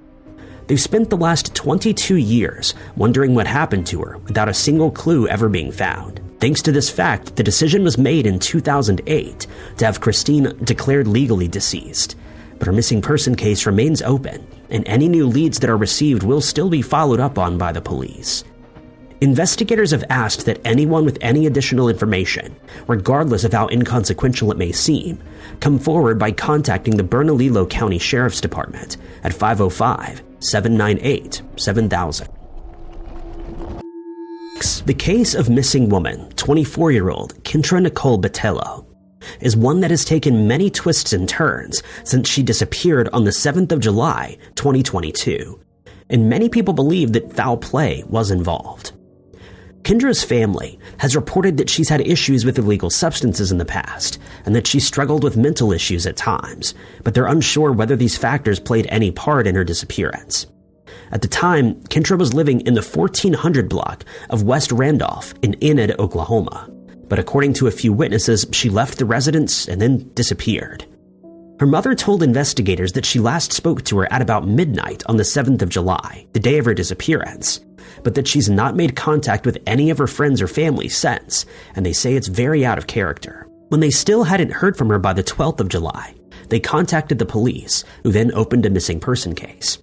They've spent the last 22 years wondering what happened to her without a single clue ever being found. Thanks to this fact, the decision was made in 2008 to have Christine declared legally deceased. But her missing person case remains open, and any new leads that are received will still be followed up on by the police. Investigators have asked that anyone with any additional information, regardless of how inconsequential it may seem, come forward by contacting the Bernalillo County Sheriff's Department at 505-798-7000. The case of missing woman, 24-year-old Kendra Nicole Batello, is one that has taken many twists and turns since she disappeared on the 7th of July, 2022, and many people believe that foul play was involved. Kendra's family has reported that she's had issues with illegal substances in the past, and that she struggled with mental issues at times, but they're unsure whether these factors played any part in her disappearance. At the time, Kendra was living in the 1400 block of West Randolph in Enid, Oklahoma, but according to a few witnesses, she left the residence and then disappeared. Her mother told investigators that she last spoke to her at about midnight on the 7th of July, the day of her disappearance, but that she's not made contact with any of her friends or family since, and they say it's very out of character. When they still hadn't heard from her by the 12th of July, they contacted the police, who then opened a missing person case.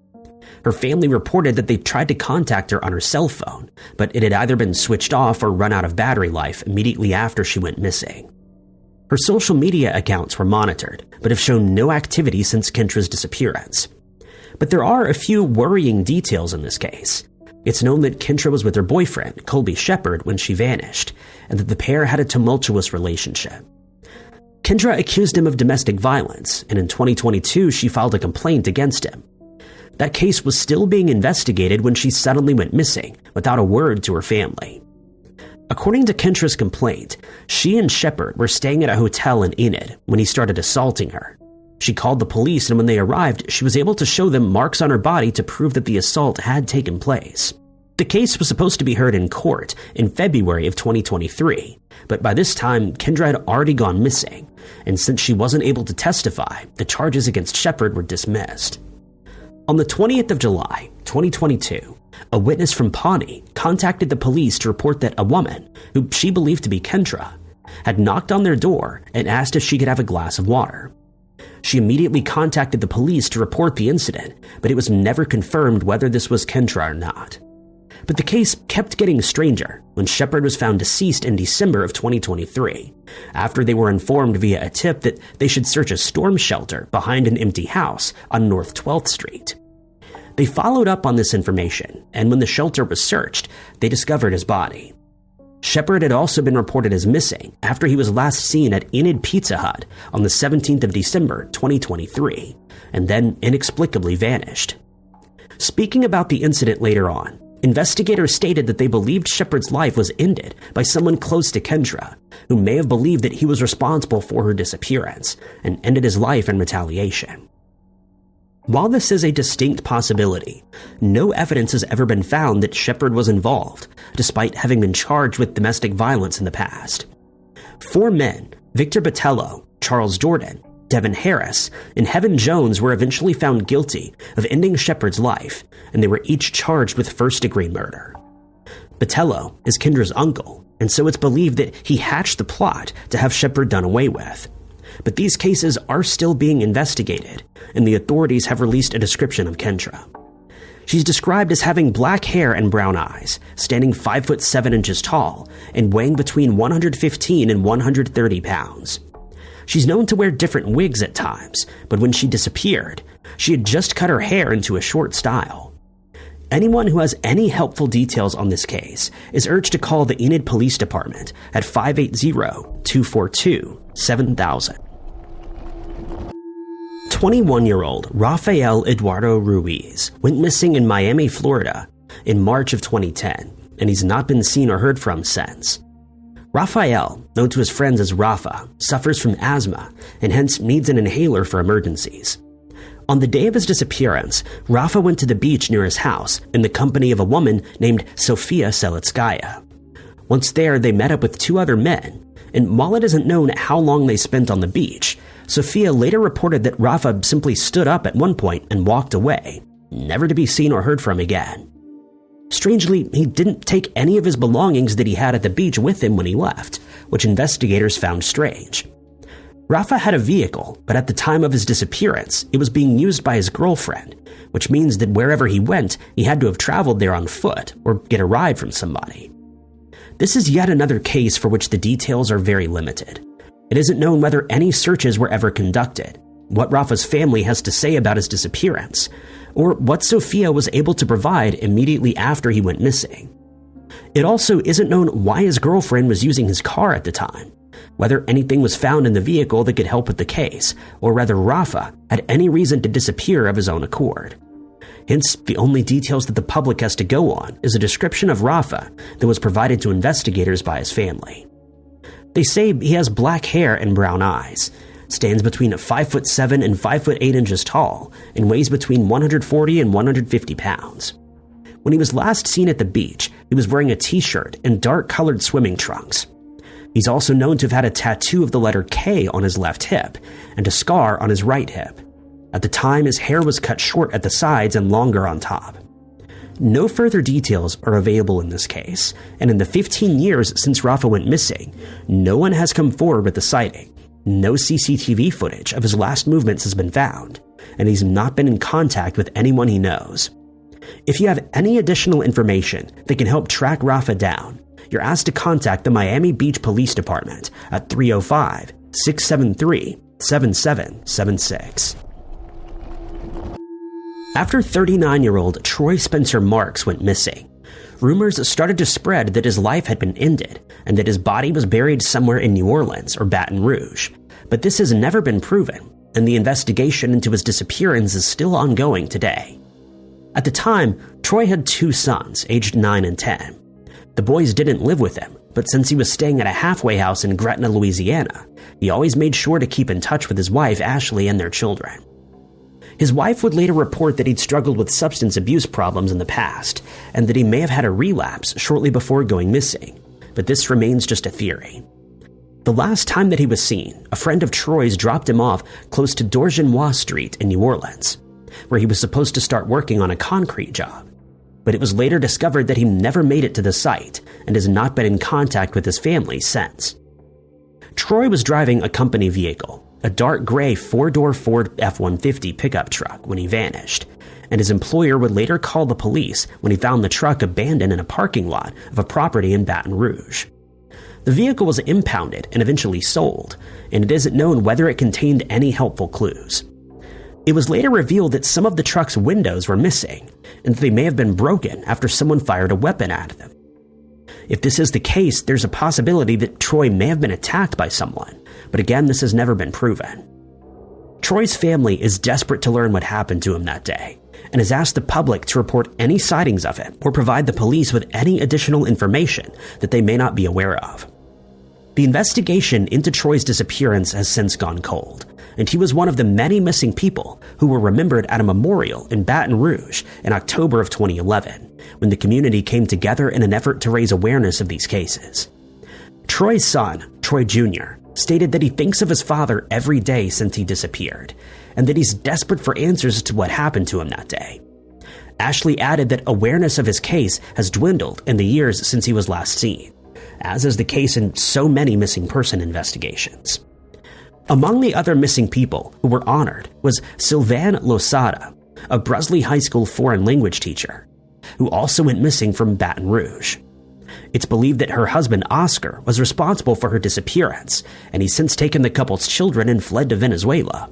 Her family reported that they tried to contact her on her cell phone, but it had either been switched off or run out of battery life immediately after she went missing. Her social media accounts were monitored, but have shown no activity since Kendra's disappearance. But there are a few worrying details in this case. It's known that Kendra was with her boyfriend, Colby Shepard, when she vanished, and that the pair had a tumultuous relationship. Kendra accused him of domestic violence, and in 2022 she filed a complaint against him. That case was still being investigated when she suddenly went missing, without a word to her family. According to Kendra's complaint, she and Shepard were staying at a hotel in Enid when he started assaulting her. She called the police, and when they arrived, she was able to show them marks on her body to prove that the assault had taken place. The case was supposed to be heard in court in February of 2023, but by this time, Kendra had already gone missing, and since she wasn't able to testify, the charges against Shepard were dismissed. On the 20th of July, 2022, a witness from Pawnee contacted the police to report that a woman, who she believed to be Kendra, had knocked on their door and asked if she could have a glass of water. She immediately contacted the police to report the incident, but it was never confirmed whether this was Kendra or not. But the case kept getting stranger when Shepard was found deceased in December of 2023, after they were informed via a tip that they should search a storm shelter behind an empty house on North 12th Street. They followed up on this information, and when the shelter was searched, they discovered his body. Shepard had also been reported as missing after he was last seen at Enid Pizza Hut on the 17th of December 2023, and then inexplicably vanished. Speaking about the incident later on, investigators stated that they believed Shepard's life was ended by someone close to Kendra, who may have believed that he was responsible for her disappearance and ended his life in retaliation. While this is a distinct possibility, no evidence has ever been found that Shepard was involved, despite having been charged with domestic violence in the past. 4 men, Victor Batello, Charles Jordan, Devin Harris, and Heaven Jones, were eventually found guilty of ending Shepard's life, and they were each charged with first-degree murder. Batello is Kendra's uncle, and so it's believed that he hatched the plot to have Shepard done away with. But these cases are still being investigated, and the authorities have released a description of Kendra. She's described as having black hair and brown eyes, standing 5'7" tall, and weighing between 115 and 130 pounds. She's known to wear different wigs at times, but when she disappeared, she had just cut her hair into a short style. Anyone who has any helpful details on this case is urged to call the Enid Police Department at 580-242-7000. 21-year-old Raphael Eduardo Ruiz went missing in Miami, Florida in March of 2010, and he's not been seen or heard from since. Raphael, known to his friends as Rafa, suffers from asthma and hence needs an inhaler for emergencies. On the day of his disappearance, Rafa went to the beach near his house in the company of a woman named Sofia Selitskaya. Once there, they met up with 2 other men, and while it isn't known how long they spent on the beach, Sofia later reported that Rafa simply stood up at one point and walked away, never to be seen or heard from again. Strangely, he didn't take any of his belongings that he had at the beach with him when he left, which investigators found strange. Rafa had a vehicle, but at the time of his disappearance, it was being used by his girlfriend, which means that wherever he went, he had to have traveled there on foot or get a ride from somebody. This is yet another case for which the details are very limited. It isn't known whether any searches were ever conducted, what Rafa's family has to say about his disappearance, or what Sophia was able to provide immediately after he went missing. It also isn't known why his girlfriend was using his car at the time, whether anything was found in the vehicle that could help with the case, or whether Rafa had any reason to disappear of his own accord. Hence, the only details that the public has to go on is a description of Rafa that was provided to investigators by his family. They say he has black hair and brown eyes, stands between 5'7" and 5'8" tall, and weighs between 140 and 150 pounds. When he was last seen at the beach, he was wearing a t-shirt and dark-colored swimming trunks. He's also known to have had a tattoo of the letter K on his left hip and a scar on his right hip. At the time, his hair was cut short at the sides and longer on top. No further details are available in this case, and in the 15 years since Rafa went missing, no one has come forward with a sighting. No CCTV footage of his last movements has been found, and he's not been in contact with anyone he knows. If you have any additional information that can help track Rafa down, you're asked to contact the Miami Beach Police Department at 305-673-7776. After 39-year-old Troy Spencer Marx went missing, rumors started to spread that his life had been ended and that his body was buried somewhere in New Orleans or Baton Rouge, but this has never been proven, and the investigation into his disappearance is still ongoing today. At the time, Troy had 2 sons, aged 9 and 10. The boys didn't live with him, but since he was staying at a halfway house in Gretna, Louisiana, he always made sure to keep in touch with his wife, Ashley, and their children. His wife would later report that he'd struggled with substance abuse problems in the past, and that he may have had a relapse shortly before going missing, but this remains just a theory. The last time that he was seen, a friend of Troy's dropped him off close to Dorgenois Street in New Orleans, where he was supposed to start working on a concrete job. But it was later discovered that he never made it to the site and has not been in contact with his family since. Troy was driving a company vehicle, a dark gray 4-door Ford F-150 pickup truck, when he vanished, and his employer would later call the police when he found the truck abandoned in a parking lot of a property in Baton Rouge. The vehicle was impounded and eventually sold, and it isn't known whether it contained any helpful clues. It was later revealed that some of the truck's windows were missing, and that they may have been broken after someone fired a weapon at them. If this is the case, there's a possibility that Troy may have been attacked by someone, but again, this has never been proven. Troy's family is desperate to learn what happened to him that day, and has asked the public to report any sightings of him or provide the police with any additional information that they may not be aware of. The investigation into Troy's disappearance has since gone cold, and he was one of the many missing people who were remembered at a memorial in Baton Rouge in October of 2011, when the community came together in an effort to raise awareness of these cases. Troy's son, Troy Jr., stated that he thinks of his father every day since he disappeared, and that he's desperate for answers to what happened to him that day. Ashley added that awareness of his case has dwindled in the years since he was last seen, as is the case in so many missing person investigations. Among the other missing people who were honored was Sylvain Losada, a Bresley High School foreign language teacher, who also went missing from Baton Rouge. It's believed that her husband Oscar was responsible for her disappearance, and he's since taken the couple's children and fled to Venezuela.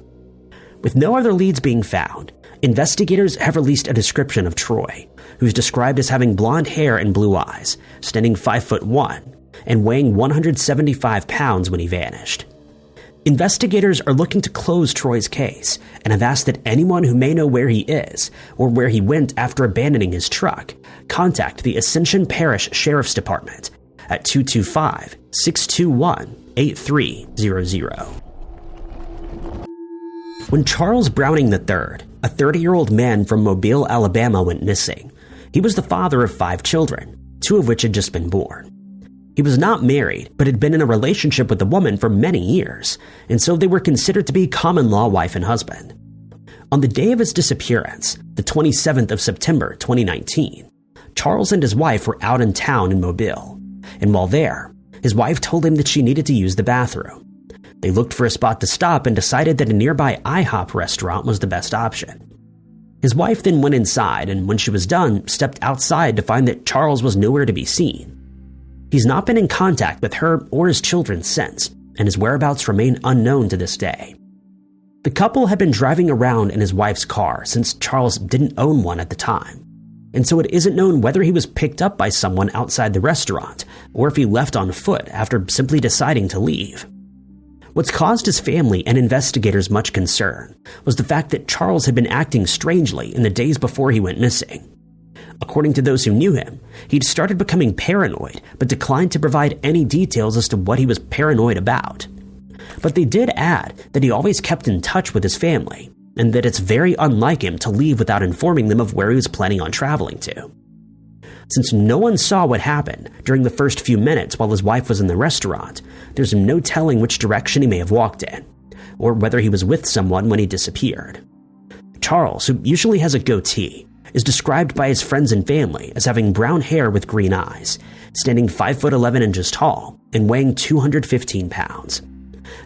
With no other leads being found, investigators have released a description of Troy, who's described as having blonde hair and blue eyes, standing 5'1", and weighing 175 pounds when he vanished. Investigators are looking to close Troy's case and have asked that anyone who may know where he is or where he went after abandoning his truck contact the Ascension Parish Sheriff's Department at 225-621-8300. When Charles Browning III, a 30-year-old man from Mobile, Alabama, went missing, he was the father of 5 children, 2 of which had just been born. He was not married, but had been in a relationship with a woman for many years, and so they were considered to be common-law wife and husband. On the day of his disappearance, the 27th of September 2019, Charles and his wife were out in town in Mobile, and while there, his wife told him that she needed to use the bathroom. They looked for a spot to stop and decided that a nearby IHOP restaurant was the best option. His wife then went inside, and when she was done, stepped outside to find that Charles was nowhere to be seen. He's not been in contact with her or his children since, and his whereabouts remain unknown to this day. The couple had been driving around in his wife's car since Charles didn't own one at the time, and so it isn't known whether he was picked up by someone outside the restaurant or if he left on foot after simply deciding to leave. What's caused his family and investigators much concern was the fact that Charles had been acting strangely in the days before he went missing. According to those who knew him, he'd started becoming paranoid but declined to provide any details as to what he was paranoid about. But they did add that he always kept in touch with his family, and that it's very unlike him to leave without informing them of where he was planning on traveling to. Since no one saw what happened during the first few minutes while his wife was in the restaurant, there's no telling which direction he may have walked in, or whether he was with someone when he disappeared. Charles, who usually has a goatee, is described by his friends and family as having brown hair with green eyes, standing 5'11" tall, and weighing 215 pounds.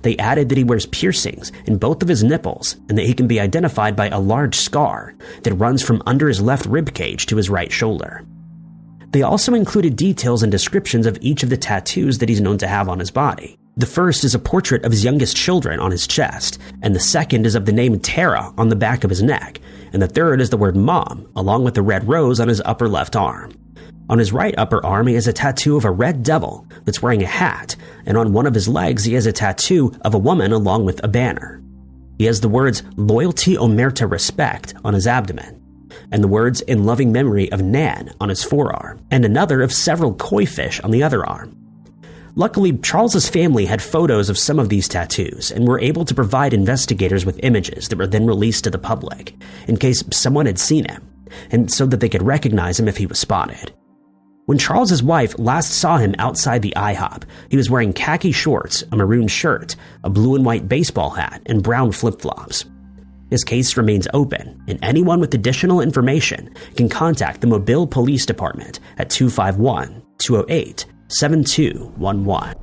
They added that he wears piercings in both of his nipples and that he can be identified by a large scar that runs from under his left rib cage to his right shoulder. They also included details and descriptions of each of the tattoos that he's known to have on his body. The first is a portrait of his youngest children on his chest, and the second is of the name Tara on the back of his neck, and the third is the word Mom, along with the red rose on his upper left arm. On his right upper arm, he has a tattoo of a red devil that's wearing a hat, and on one of his legs, he has a tattoo of a woman along with a banner. He has the words Loyalty Omerta Respect on his abdomen, and the words In Loving Memory of Nan on his forearm, and another of several koi fish on the other arm. Luckily, Charles's family had photos of some of these tattoos and were able to provide investigators with images that were then released to the public in case someone had seen him, and so that they could recognize him if he was spotted. When Charles's wife last saw him outside the IHOP, he was wearing khaki shorts, a maroon shirt, a blue and white baseball hat, and brown flip-flops. His case remains open, and anyone with additional information can contact the Mobile Police Department at 251-208-7211.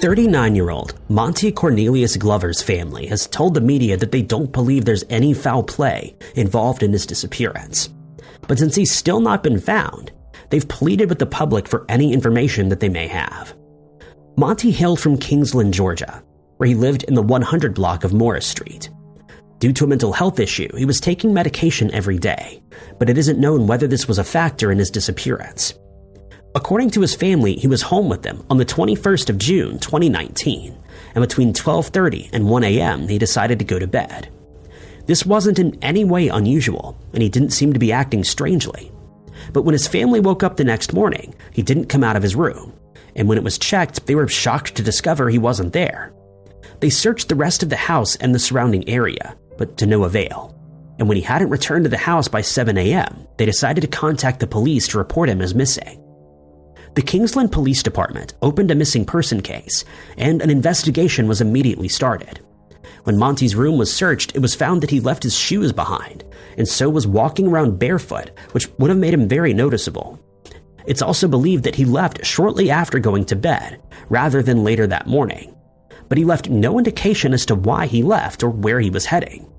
39-year-old Monty Cornelius Glover's family has told the media that they don't believe there's any foul play involved in his disappearance. But since he's still not been found, they've pleaded with the public for any information that they may have. Monty hailed from Kingsland, Georgia, where he lived in the 100 block of Morris Street. Due to a mental health issue, he was taking medication every day, but it isn't known whether this was a factor in his disappearance. According to his family, he was home with them on the 21st of June, 2019, and between 12:30 and 1 a.m. he decided to go to bed. This wasn't in any way unusual, and he didn't seem to be acting strangely. But when his family woke up the next morning, he didn't come out of his room, and when it was checked, they were shocked to discover he wasn't there. They searched the rest of the house and the surrounding area, but to no avail. And when he hadn't returned to the house by 7 a.m., they decided to contact the police to report him as missing. The Kingsland Police Department opened a missing person case, and an investigation was immediately started. When Monty's room was searched, it was found that he left his shoes behind, and so was walking around barefoot, which would have made him very noticeable. It's also believed that he left shortly after going to bed, rather than later that morning. But he left no indication as to why he left or where he was heading.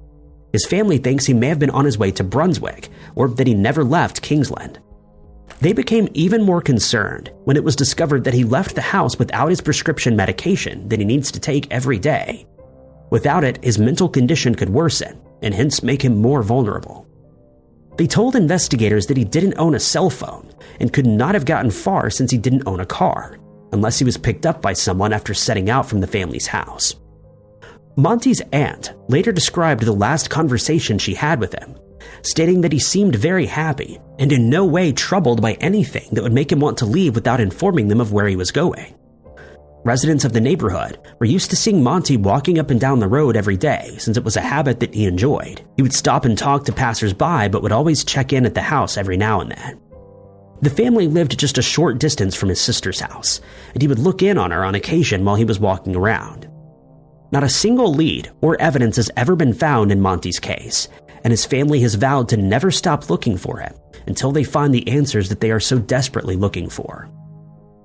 His family thinks he may have been on his way to Brunswick, or that he never left Kingsland. They became even more concerned when it was discovered that he left the house without his prescription medication that he needs to take every day. Without it, his mental condition could worsen, and hence make him more vulnerable. They told investigators that he didn't own a cell phone, and could not have gotten far since he didn't own a car, unless he was picked up by someone after setting out from the family's house. Monty's aunt later described the last conversation she had with him, stating that he seemed very happy, and in no way troubled by anything that would make him want to leave without informing them of where he was going. Residents of the neighborhood were used to seeing Monty walking up and down the road every day, since it was a habit that he enjoyed. He would stop and talk to passers-by, but would always check in at the house every now and then. The family lived just a short distance from his sister's house, and he would look in on her on occasion while he was walking around. Not a single lead or evidence has ever been found in Monty's case, and his family has vowed to never stop looking for him until they find the answers that they are so desperately looking for.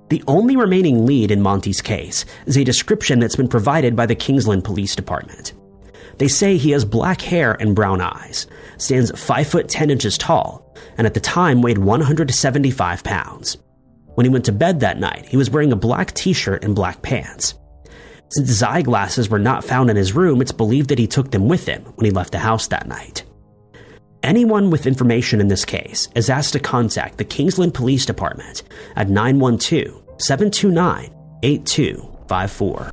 The only remaining lead in Monty's case is a description that's been provided by the Kingsland Police Department. They say he has black hair and brown eyes, stands 5 foot 10 inches tall, and at the time weighed 175 pounds. When he went to bed that night, he was wearing a black t-shirt and black pants. Since his eyeglasses were not found in his room, it's believed that he took them with him when he left the house that night. Anyone with information in this case is asked to contact the Kingsland Police Department at 912-729-8254.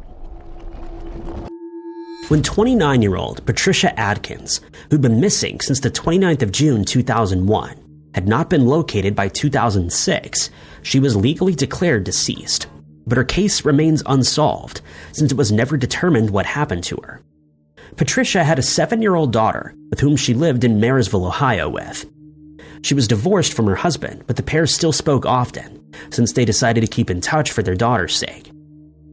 When 29-year-old Patricia Adkins, who'd been missing since the 29th of June 2001, had not been located by 2006, she was legally declared deceased. But her case remains unsolved, since it was never determined what happened to her. Patricia had a 7-year-old daughter with whom she lived in Marysville, Ohio with. She was divorced from her husband, but the pair still spoke often, since they decided to keep in touch for their daughter's sake.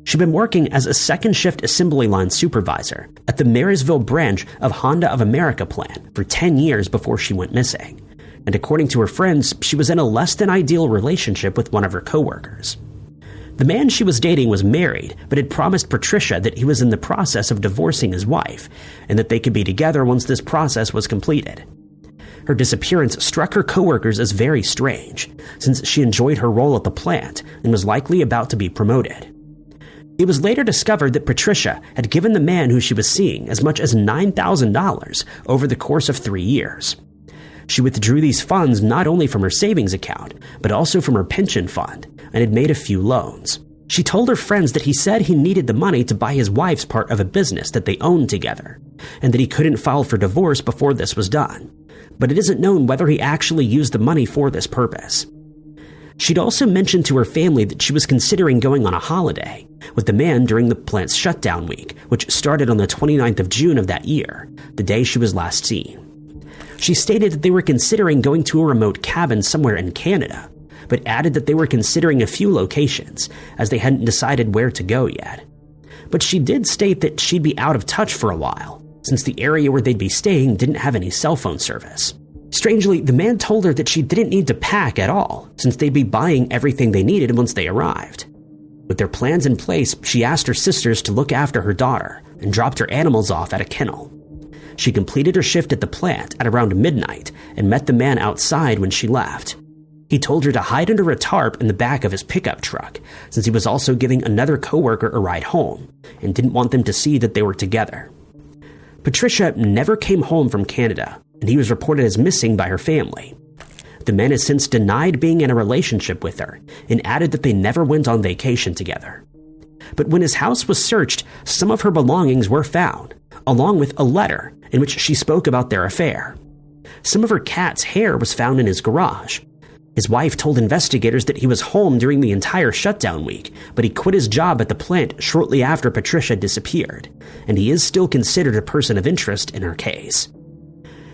She'd been working as a second-shift assembly line supervisor at the Marysville branch of Honda of America plant for 10 years before she went missing, and according to her friends, she was in a less-than-ideal relationship with one of her coworkers. The man she was dating was married, but had promised Patricia that he was in the process of divorcing his wife, and that they could be together once this process was completed. Her disappearance struck her coworkers as very strange, since she enjoyed her role at the plant and was likely about to be promoted. It was later discovered that Patricia had given the man who she was seeing as much as $9,000 over the course of 3 years. She withdrew these funds not only from her savings account, but also from her pension fund, and had made a few loans. She told her friends that he said he needed the money to buy his wife's part of a business that they owned together, and that he couldn't file for divorce before this was done. But it isn't known whether he actually used the money for this purpose. She'd also mentioned to her family that she was considering going on a holiday with the man during the plant's shutdown week, which started on the 29th of June of that year, the day she was last seen. She stated that they were considering going to a remote cabin somewhere in Canada, but added that they were considering a few locations, as they hadn't decided where to go yet. But she did state that she'd be out of touch for a while, since the area where they'd be staying didn't have any cell phone service. Strangely, the man told her that she didn't need to pack at all, since they'd be buying everything they needed once they arrived. With their plans in place, she asked her sisters to look after her daughter and dropped her animals off at a kennel. She completed her shift at the plant at around midnight and met the man outside when she left. He told her to hide under a tarp in the back of his pickup truck, since he was also giving another coworker a ride home and didn't want them to see that they were together. Patricia never came home from Canada, and he was reported as missing by her family. The man has since denied being in a relationship with her and added that they never went on vacation together. But when his house was searched, some of her belongings were found, along with a letter in which she spoke about their affair. Some of her cat's hair was found in his garage. His wife told investigators that he was home during the entire shutdown week, but he quit his job at the plant shortly after Patricia disappeared, and he is still considered a person of interest in her case.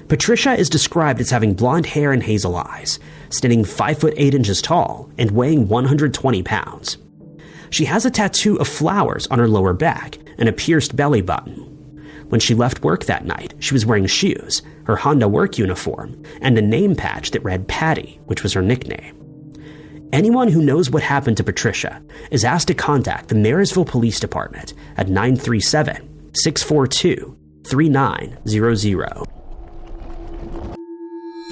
Patricia is described as having blonde hair and hazel eyes, standing 5 foot 8 inches tall and weighing 120 pounds. She has a tattoo of flowers on her lower back and a pierced belly button. When she left work that night, she was wearing shoes, her Honda work uniform, and a name patch that read Patty, which was her nickname. Anyone who knows what happened to Patricia is asked to contact the Marysville Police Department at 937-642-3900.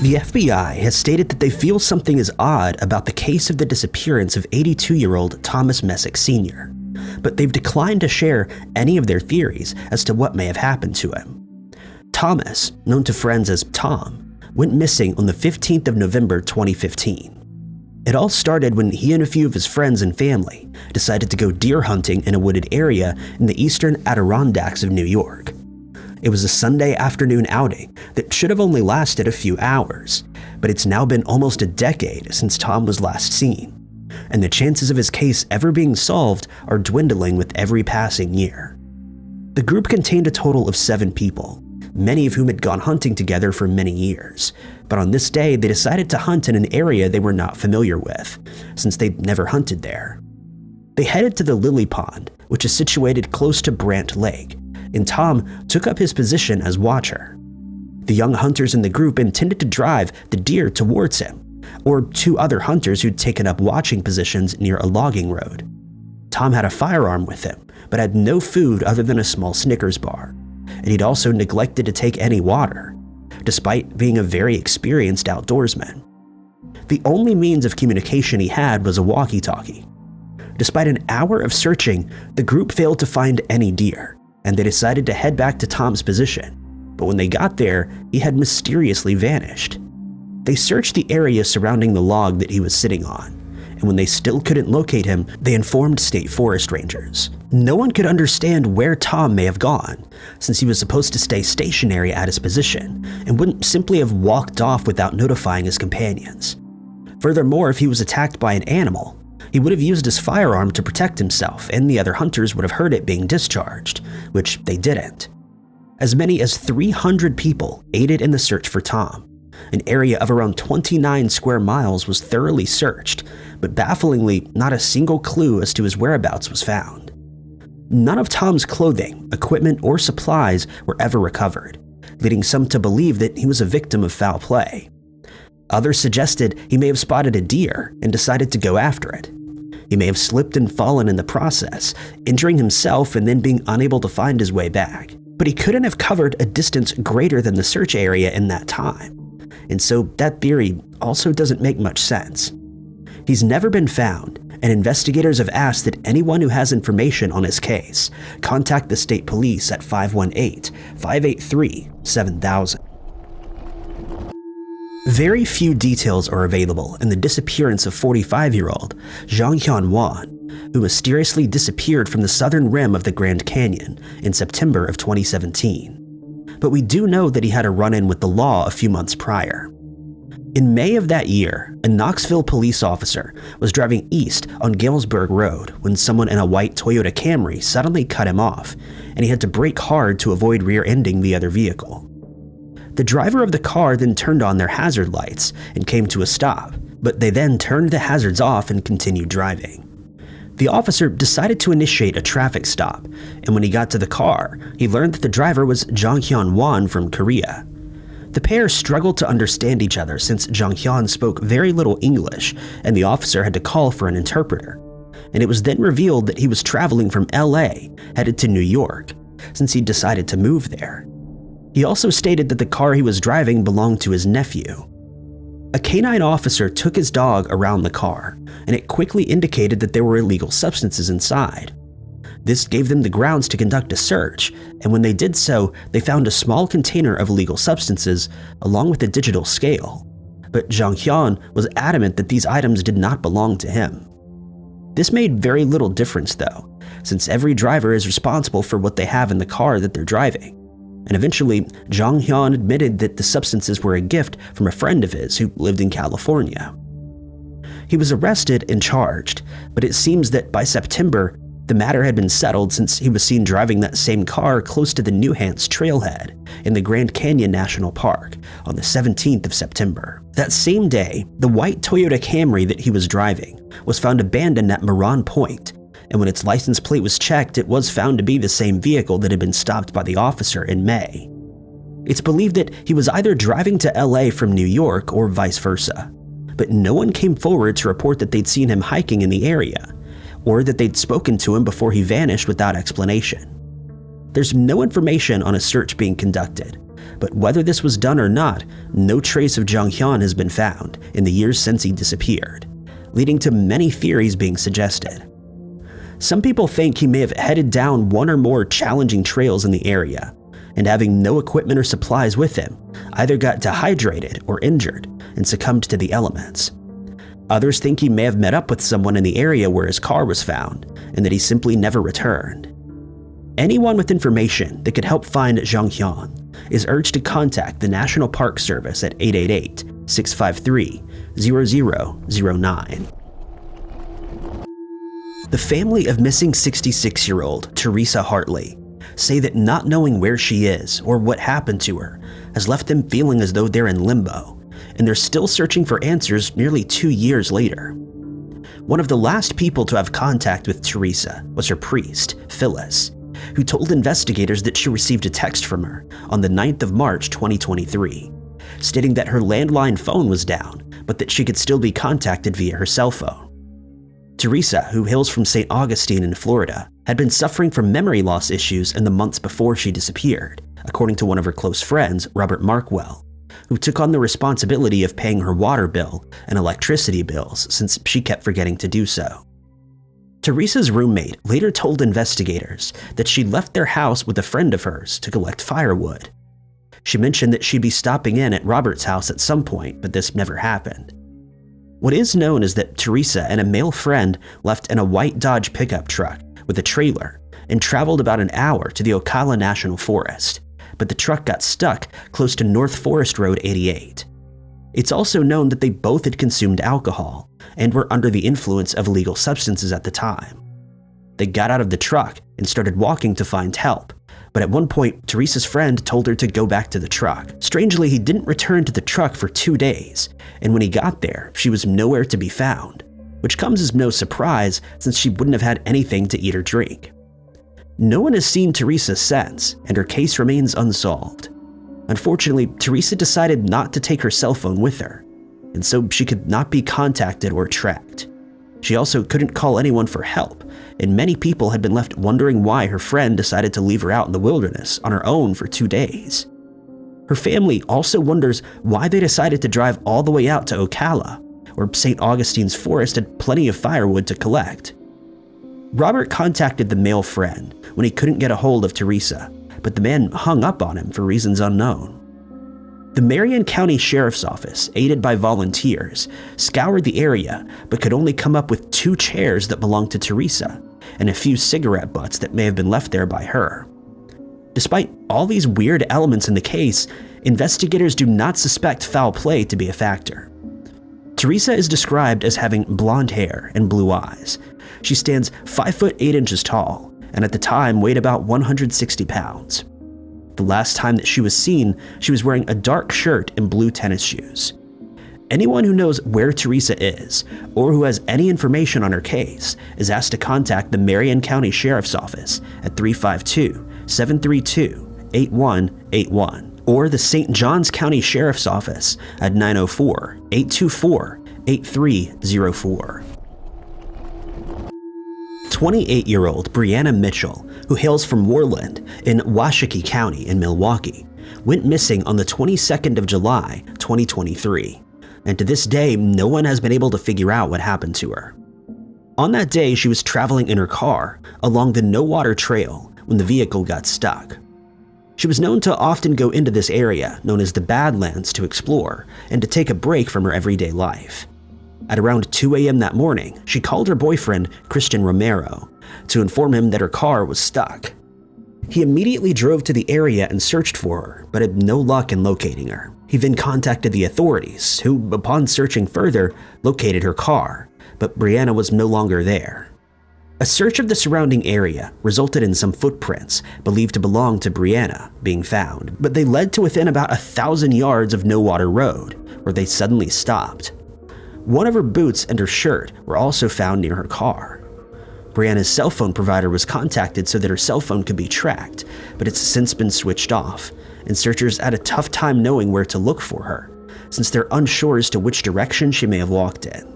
The FBI has stated that they feel something is odd about the case of the disappearance of 82-year-old Thomas Messick Sr., but they've declined to share any of their theories as to what may have happened to him. Thomas, known to friends as Tom, went missing on the 15th of November 2015. It all started when he and a few of his friends and family decided to go deer hunting in a wooded area in the eastern Adirondacks of New York. It was a Sunday afternoon outing that should have only lasted a few hours, but it's now been almost a decade since Tom was last seen, and the chances of his case ever being solved are dwindling with every passing year. The group contained a total of 7 people, many of whom had gone hunting together for many years, but on this day they decided to hunt in an area they were not familiar with, since they'd never hunted there. They headed to the Lily Pond, which is situated close to Brant Lake, and Tom took up his position as watcher. The young hunters in the group intended to drive the deer towards him, or two other hunters who'd taken up watching positions near a logging road. Tom had a firearm with him, but had no food other than a small Snickers bar, and he'd also neglected to take any water, despite being a very experienced outdoorsman. The only means of communication he had was a walkie-talkie. Despite an hour of searching, the group failed to find any deer, and they decided to head back to Tom's position. But when they got there, he had mysteriously vanished. They searched the area surrounding the log that he was sitting on, and when they still couldn't locate him, they informed state forest rangers. No one could understand where Tom may have gone, since he was supposed to stay stationary at his position and wouldn't simply have walked off without notifying his companions. Furthermore, if he was attacked by an animal, he would have used his firearm to protect himself, and the other hunters would have heard it being discharged, which they didn't. As many as 300 people aided in the search for Tom. An area of around 29 square miles was thoroughly searched, but bafflingly, not a single clue as to his whereabouts was found. None of Tom's clothing, equipment, or supplies were ever recovered, leading some to believe that he was a victim of foul play. Others suggested he may have spotted a deer and decided to go after it. He may have slipped and fallen in the process, injuring himself and then being unable to find his way back. But he couldn't have covered a distance greater than the search area in that time, and so that theory also doesn't make much sense. He's never been found, and investigators have asked that anyone who has information on his case contact the state police at 518-583-7000. Very few details are available in the disappearance of 45-year-old Zhang Hyun-Wan, who mysteriously disappeared from the southern rim of the Grand Canyon in September of 2017. But we do know that he had a run-in with the law a few months prior. In May of that year, a Knoxville police officer was driving east on Galesburg Road when someone in a white Toyota Camry suddenly cut him off, and he had to brake hard to avoid rear-ending the other vehicle. The driver of the car then turned on their hazard lights and came to a stop, but they then turned the hazards off and continued driving. The officer decided to initiate a traffic stop, and when he got to the car, he learned that the driver was Zhang Hyun-Wan from Korea. The pair struggled to understand each other since Zhang Hyun spoke very little English, and the officer had to call for an interpreter. And it was then revealed that he was traveling from LA, headed to New York, since he'd decided to move there. He also stated that the car he was driving belonged to his nephew. A canine officer took his dog around the car, and it quickly indicated that there were illegal substances inside. This gave them the grounds to conduct a search, and when they did so, they found a small container of illegal substances along with a digital scale. But Zhang Hyun was adamant that these items did not belong to him. This made very little difference though, since every driver is responsible for what they have in the car that they're driving. And eventually, Zhang Hyun admitted that the substances were a gift from a friend of his who lived in California. He was arrested and charged, but it seems that by September, the matter had been settled since he was seen driving that same car close to the Newhants trailhead in the Grand Canyon National Park on the 17th of September. That same day, the white Toyota Camry that he was driving was found abandoned at Moran Point, and when its license plate was checked, it was found to be the same vehicle that had been stopped by the officer in May. It's believed that he was either driving to LA from New York or vice versa, but no one came forward to report that they'd seen him hiking in the area, or that they'd spoken to him before he vanished without explanation. There's no information on a search being conducted, but whether this was done or not, no trace of Zhang Hyun has been found in the years since he disappeared, leading to many theories being suggested. Some people think he may have headed down one or more challenging trails in the area, and having no equipment or supplies with him, either got dehydrated or injured and succumbed to the elements. Others think he may have met up with someone in the area where his car was found, and that he simply never returned. Anyone with information that could help find Zhang Hyun is urged to contact the National Park Service at 888-653-0009. The family of missing 66-year-old Teresa Hartley say that not knowing where she is or what happened to her has left them feeling as though they're in limbo, and they're still searching for answers nearly 2 years later. One of the last people to have contact with Teresa was her priest, Phyllis, who told investigators that she received a text from her on the 9th of March 2023, stating that her landline phone was down, but that she could still be contacted via her cell phone. Teresa, who hails from St. Augustine in Florida, had been suffering from memory loss issues in the months before she disappeared, according to one of her close friends, Robert Markwell, who took on the responsibility of paying her water bill and electricity bills since she kept forgetting to do so. Teresa's roommate later told investigators that she left their house with a friend of hers to collect firewood. She mentioned that she'd be stopping in at Robert's house at some point, but this never happened. What is known is that Teresa and a male friend left in a white Dodge pickup truck with a trailer and traveled about an hour to the Ocala National Forest, but the truck got stuck close to North Forest Road 88. It's also known that they both had consumed alcohol and were under the influence of illegal substances at the time. They got out of the truck and started walking to find help, but at one point, Teresa's friend told her to go back to the truck. Strangely, he didn't return to the truck for 2 days, and when he got there, she was nowhere to be found, which comes as no surprise since she wouldn't have had anything to eat or drink. No one has seen Teresa since, and her case remains unsolved. Unfortunately, Teresa decided not to take her cell phone with her, and so she could not be contacted or tracked. She also couldn't call anyone for help, and many people had been left wondering why her friend decided to leave her out in the wilderness on her own for 2 days. Her family also wonders why they decided to drive all the way out to Ocala, where St. Augustine's forest had plenty of firewood to collect. Robert contacted the male friend when he couldn't get a hold of Teresa, but the man hung up on him for reasons unknown. The Marion County Sheriff's Office, aided by volunteers, scoured the area but could only come up with 2 chairs that belonged to Teresa and a few cigarette butts that may have been left there by her. Despite all these weird elements in the case, investigators do not suspect foul play to be a factor. Teresa is described as having blonde hair and blue eyes. She stands 5 foot 8 inches tall and at the time weighed about 160 pounds. The last time that she was seen, she was wearing a dark shirt and blue tennis shoes. Anyone who knows where Teresa is, or who has any information on her case, is asked to contact the Marion County Sheriff's Office at 352-732-8181, or the St. Johns County Sheriff's Office at 904-824-8304. 28-year-old Brianna Mitchell, who hails from Worland in Washakie County in Milwaukee, went missing on the 22nd of July, 2023, and to this day, no one has been able to figure out what happened to her. On that day, she was traveling in her car along the No Water Trail when the vehicle got stuck. She was known to often go into this area, known as the Badlands, to explore and to take a break from her everyday life. At around 2 a.m. that morning, she called her boyfriend, Christian Romero, to inform him that her car was stuck. He immediately drove to the area and searched for her, but had no luck in locating her. He then contacted the authorities, who, upon searching further, located her car, but Brianna was no longer there. A search of the surrounding area resulted in some footprints believed to belong to Brianna being found, but they led to within about 1,000 yards of No Water Road, where they suddenly stopped. One of her boots and her shirt were also found near her car. Brianna's cell phone provider was contacted so that her cell phone could be tracked, but it's since been switched off, and searchers had a tough time knowing where to look for her, since they're unsure as to which direction she may have walked in.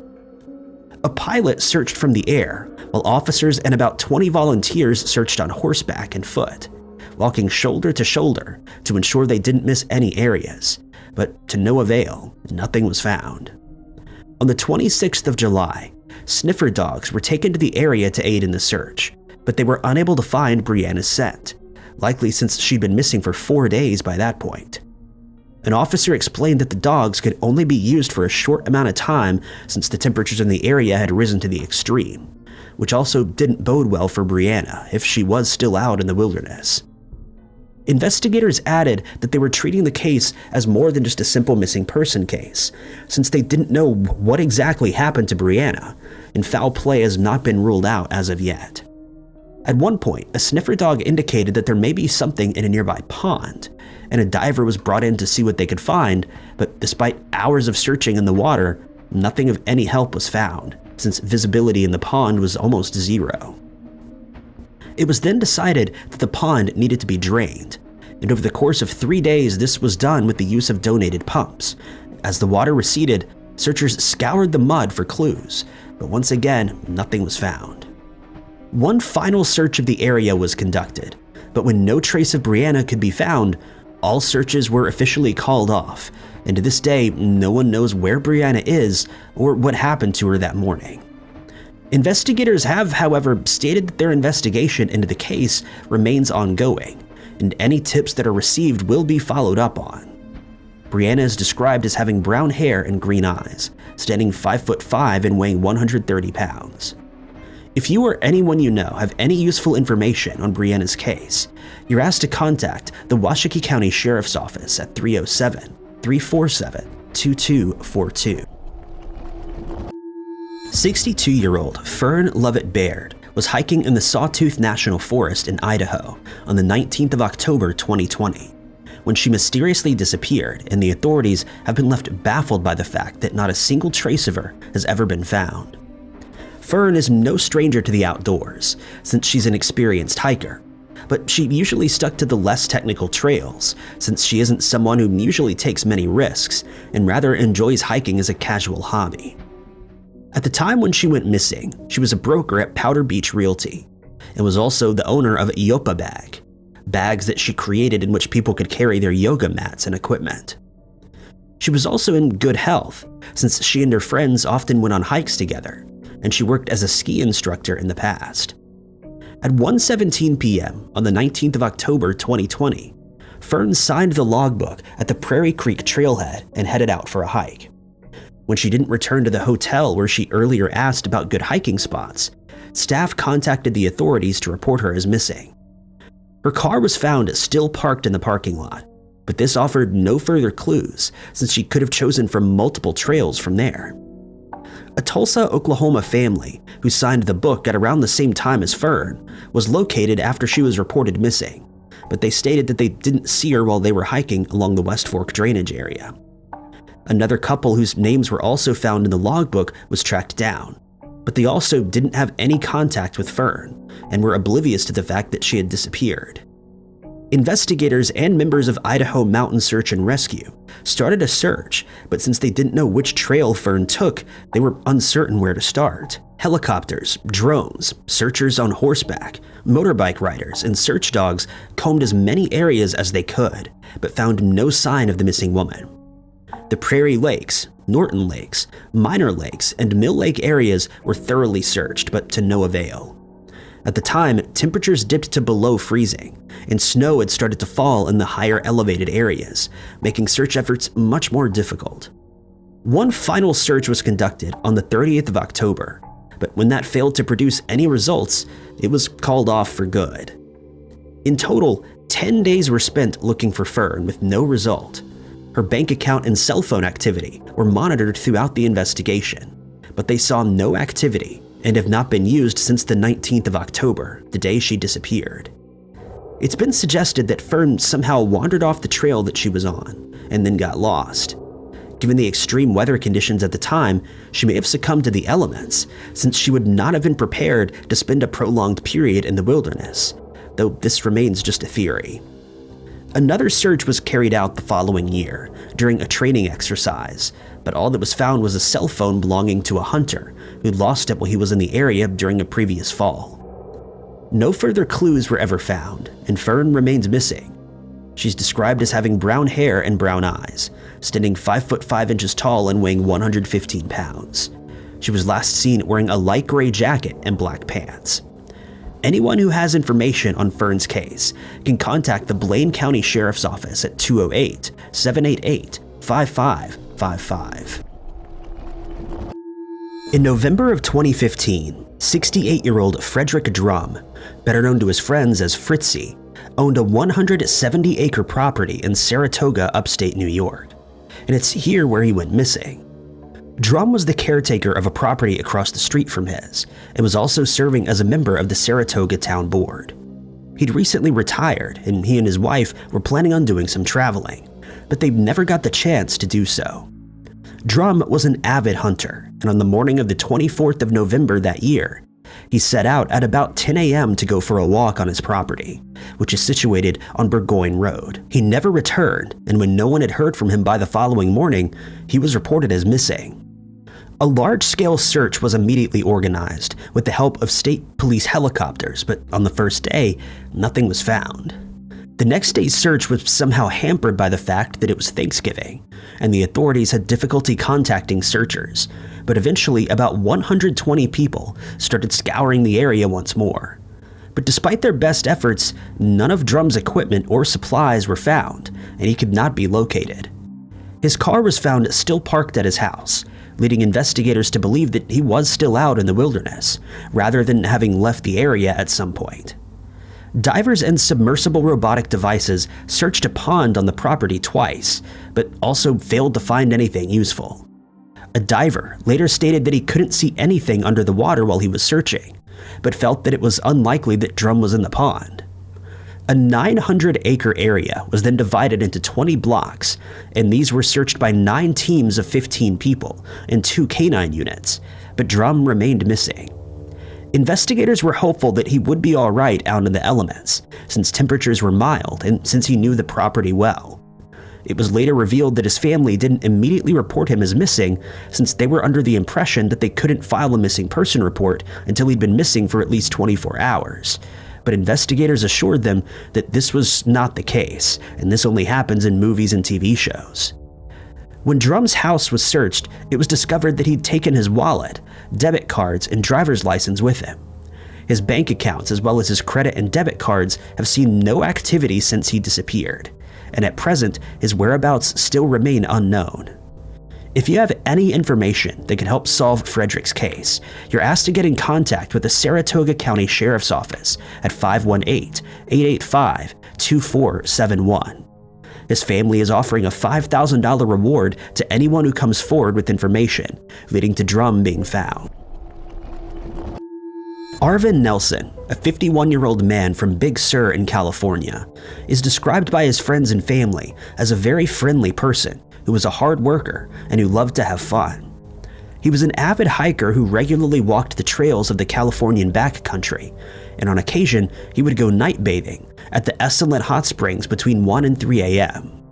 A pilot searched from the air, while officers and about 20 volunteers searched on horseback and foot, walking shoulder to shoulder to ensure they didn't miss any areas, but to no avail, nothing was found. On the 26th of July, sniffer dogs were taken to the area to aid in the search, but they were unable to find Brianna's scent, likely since she'd been missing for 4 days by that point. An officer explained that the dogs could only be used for a short amount of time since the temperatures in the area had risen to the extreme, which also didn't bode well for Brianna if she was still out in the wilderness. Investigators added that they were treating the case as more than just a simple missing person case, since they didn't know what exactly happened to Brianna, and foul play has not been ruled out as of yet. At one point, a sniffer dog indicated that there may be something in a nearby pond, and a diver was brought in to see what they could find, but despite hours of searching in the water, nothing of any help was found, since visibility in the pond was almost zero. It was then decided that the pond needed to be drained, and over the course of 3 days this was done with the use of donated pumps. As the water receded, searchers scoured the mud for clues, but once again, nothing was found. One final search of the area was conducted, but when no trace of Brianna could be found, all searches were officially called off, and to this day, no one knows where Brianna is or what happened to her that morning. Investigators have, however, stated that their investigation into the case remains ongoing, and any tips that are received will be followed up on. Brianna is described as having brown hair and green eyes, standing 5'5" and weighing 130 pounds. If you or anyone you know have any useful information on Brianna's case, you're asked to contact the Washakie County Sheriff's Office at 307-347-2242. 62-year-old Fern Lovett Baird was hiking in the Sawtooth National Forest in Idaho on the 19th of October 2020, when she mysteriously disappeared, and the authorities have been left baffled by the fact that not a single trace of her has ever been found. Fern is no stranger to the outdoors, since she's an experienced hiker, but she usually stuck to the less technical trails, since she isn't someone who usually takes many risks, and rather enjoys hiking as a casual hobby. At the time when she went missing, she was a broker at Powder Beach Realty, and was also the owner of Yopa bags that she created in which people could carry their yoga mats and equipment. She was also in good health, since she and her friends often went on hikes together, and she worked as a ski instructor in the past. At 1:17 p.m. on the 19th of October 2020, Fern signed the logbook at the Prairie Creek trailhead and headed out for a hike. When she didn't return to the hotel where she earlier asked about good hiking spots, staff contacted the authorities to report her as missing. Her car was found still parked in the parking lot, but this offered no further clues since she could have chosen from multiple trails from there. A Tulsa, Oklahoma family who signed the book at around the same time as Fern was located after she was reported missing, but they stated that they didn't see her while they were hiking along the West Fork drainage area. Another couple whose names were also found in the logbook was tracked down, but they also didn't have any contact with Fern and were oblivious to the fact that she had disappeared. Investigators and members of Idaho Mountain Search and Rescue started a search, but since they didn't know which trail Fern took, they were uncertain where to start. Helicopters, drones, searchers on horseback, motorbike riders, and search dogs combed as many areas as they could, but found no sign of the missing woman. The Prairie Lakes, Norton Lakes, Minor Lakes, and Mill Lake areas were thoroughly searched, but to no avail. At the time, temperatures dipped to below freezing, and snow had started to fall in the higher elevated areas, making search efforts much more difficult. One final search was conducted on the 30th of October, but when that failed to produce any results, it was called off for good. In total, 10 days were spent looking for Fern with no result. Her bank account and cell phone activity were monitored throughout the investigation, but they saw no activity and have not been used since the 19th of October, the day she disappeared. It's been suggested that Fern somehow wandered off the trail that she was on and then got lost. Given the extreme weather conditions at the time, she may have succumbed to the elements, since she would not have been prepared to spend a prolonged period in the wilderness, though this remains just a theory. Another search was carried out the following year during a training exercise, but all that was found was a cell phone belonging to a hunter who'd lost it while he was in the area during a previous fall. No further clues were ever found, and Fern remains missing. She's described as having brown hair and brown eyes, standing 5'5" tall and weighing 115 pounds. She was last seen wearing a light gray jacket and black pants. Anyone who has information on Fern's case can contact the Blaine County Sheriff's Office at 208-788-5555. In November of 2015, 68-year-old Frederick Drum, better known to his friends as Fritzy, owned a 170-acre property in Saratoga, upstate New York, and it's here where he went missing. Drum was the caretaker of a property across the street from his, and was also serving as a member of the Saratoga Town Board. He'd recently retired, and he and his wife were planning on doing some traveling, but they never got the chance to do so. Drum was an avid hunter, and on the morning of the 24th of November that year, he set out at about 10 a.m. to go for a walk on his property, which is situated on Burgoyne Road. He never returned, and when no one had heard from him by the following morning, he was reported as missing. A large-scale search was immediately organized with the help of state police helicopters, but on the first day, nothing was found. The next day's search was somehow hampered by the fact that it was Thanksgiving, and the authorities had difficulty contacting searchers, but eventually about 120 people started scouring the area once more. But despite their best efforts, none of Drum's equipment or supplies were found, and he could not be located. His car was found still parked at his house, leading investigators to believe that he was still out in the wilderness, rather than having left the area at some point. Divers and submersible robotic devices searched a pond on the property twice, but also failed to find anything useful. A diver later stated that he couldn't see anything under the water while he was searching, but felt that it was unlikely that Drum was in the pond. A 900-acre area was then divided into 20 blocks, and these were searched by 9 teams of 15 people and 2 canine units, but Drum remained missing. Investigators were hopeful that he would be all right out in the elements, since temperatures were mild and since he knew the property well. It was later revealed that his family didn't immediately report him as missing, since they were under the impression that they couldn't file a missing person report until he'd been missing for at least 24 hours. But investigators assured them that this was not the case, and this only happens in movies and TV shows. When Drum's house was searched, it was discovered that he'd taken his wallet, debit cards, and driver's license with him. His bank accounts, as well as his credit and debit cards, have seen no activity since he disappeared, and at present, his whereabouts still remain unknown. If you have any information that can help solve Frederick's case, you're asked to get in contact with the Saratoga County Sheriff's Office at 518-885-2471. His family is offering a $5,000 reward to anyone who comes forward with information, leading to Drum being found. Arvin Nelson, a 51-year-old man from Big Sur in California, is described by his friends and family as a very friendly person who was a hard worker and who loved to have fun. He was an avid hiker who regularly walked the trails of the Californian backcountry, and on occasion he would go night bathing at the Esalen Hot Springs between 1 and 3 a.m.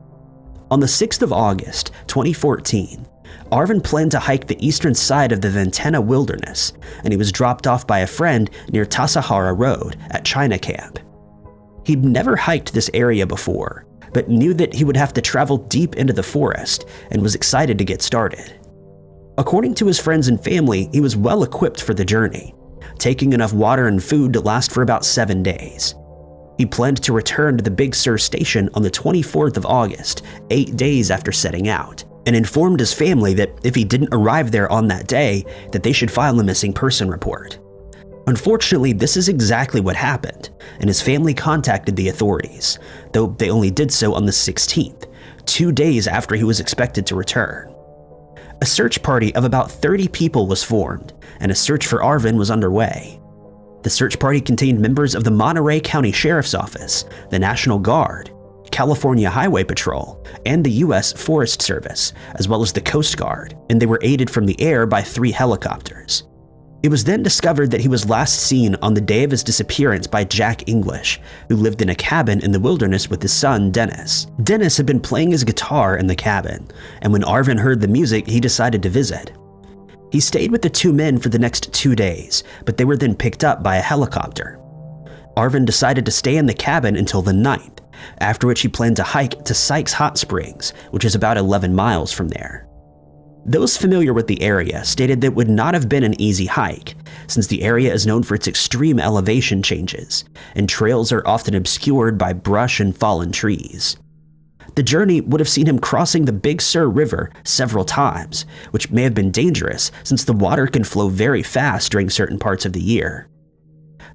On the 6th of August, 2014, Arvin planned to hike the eastern side of the Ventana Wilderness, and he was dropped off by a friend near Tassajara Road at China Camp. He'd never hiked this area before, but knew that he would have to travel deep into the forest and was excited to get started. According to his friends and family, he was well equipped for the journey, taking enough water and food to last for about 7 days. He planned to return to the Big Sur station on the 24th of August, 8 days after setting out, and informed his family that if he didn't arrive there on that day, that they should file a missing person report. Unfortunately, this is exactly what happened, and his family contacted the authorities, though they only did so on the 16th, 2 days after he was expected to return. A search party of about 30 people was formed, and a search for Arvin was underway. The search party contained members of the Monterey County Sheriff's Office, the National Guard, California Highway Patrol, and the U.S. Forest Service, as well as the Coast Guard, and they were aided from the air by 3 helicopters. It was then discovered that he was last seen on the day of his disappearance by Jack English, who lived in a cabin in the wilderness with his son, Dennis. Dennis had been playing his guitar in the cabin, and when Arvin heard the music, he decided to visit. He stayed with the 2 men for the next 2 days, but they were then picked up by a helicopter. Arvin decided to stay in the cabin until the 9th, after which he planned to hike to Sykes Hot Springs, which is about 11 miles from there. Those familiar with the area stated that it would not have been an easy hike, since the area is known for its extreme elevation changes, and trails are often obscured by brush and fallen trees. The journey would have seen him crossing the Big Sur River several times, which may have been dangerous since the water can flow very fast during certain parts of the year.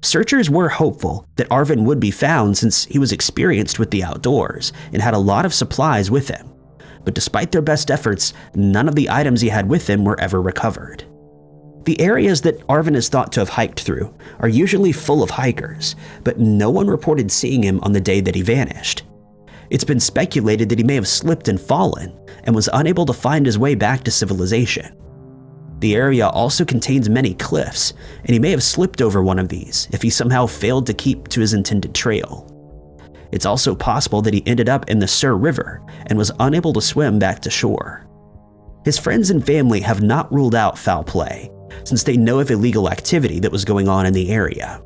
Searchers were hopeful that Arvin would be found since he was experienced with the outdoors and had a lot of supplies with him. But despite their best efforts, none of the items he had with him were ever recovered. The areas that Arvin is thought to have hiked through are usually full of hikers, but no one reported seeing him on the day that he vanished. It's been speculated that he may have slipped and fallen and was unable to find his way back to civilization. The area also contains many cliffs, and he may have slipped over one of these if he somehow failed to keep to his intended trail. It's also possible that he ended up in the Sur River and was unable to swim back to shore. His friends and family have not ruled out foul play, since they know of illegal activity that was going on in the area.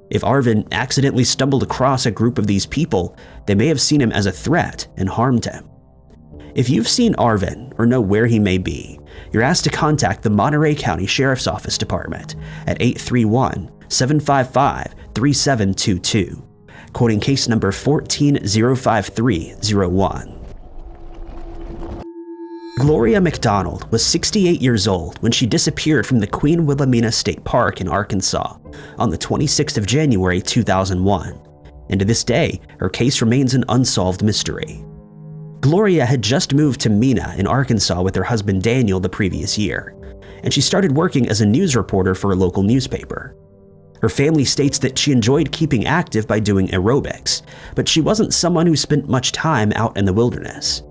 If Arvin accidentally stumbled across a group of these people, they may have seen him as a threat and harmed him. If you've seen Arvin or know where he may be, you're asked to contact the Monterey County Sheriff's Office Department at 831-755-3722, quoting case number 1405301. Gloria McDonald was 68 years old when she disappeared from the Queen Wilhelmina State Park in Arkansas on the 26th of January 2001, and to this day, her case remains an unsolved mystery. Gloria had just moved to Mena in Arkansas with her husband Daniel the previous year, and she started working as a news reporter for a local newspaper. Her family states that she enjoyed keeping active by doing aerobics, but she wasn't someone who spent much time out in the wilderness.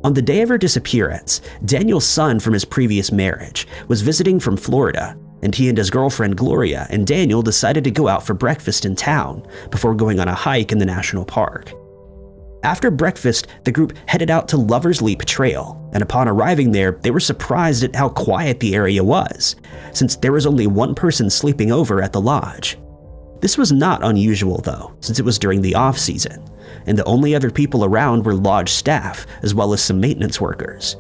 On the day of her disappearance, Daniel's son from his previous marriage was visiting from Florida, and he and his girlfriend Gloria and Daniel decided to go out for breakfast in town before going on a hike in the national park. After breakfast, the group headed out to Lover's Leap Trail, and upon arriving there, they were surprised at how quiet the area was, since there was only one person sleeping over at the lodge. This was not unusual though, since it was during the off-season, and the only other people around were lodge staff as well as some maintenance workers.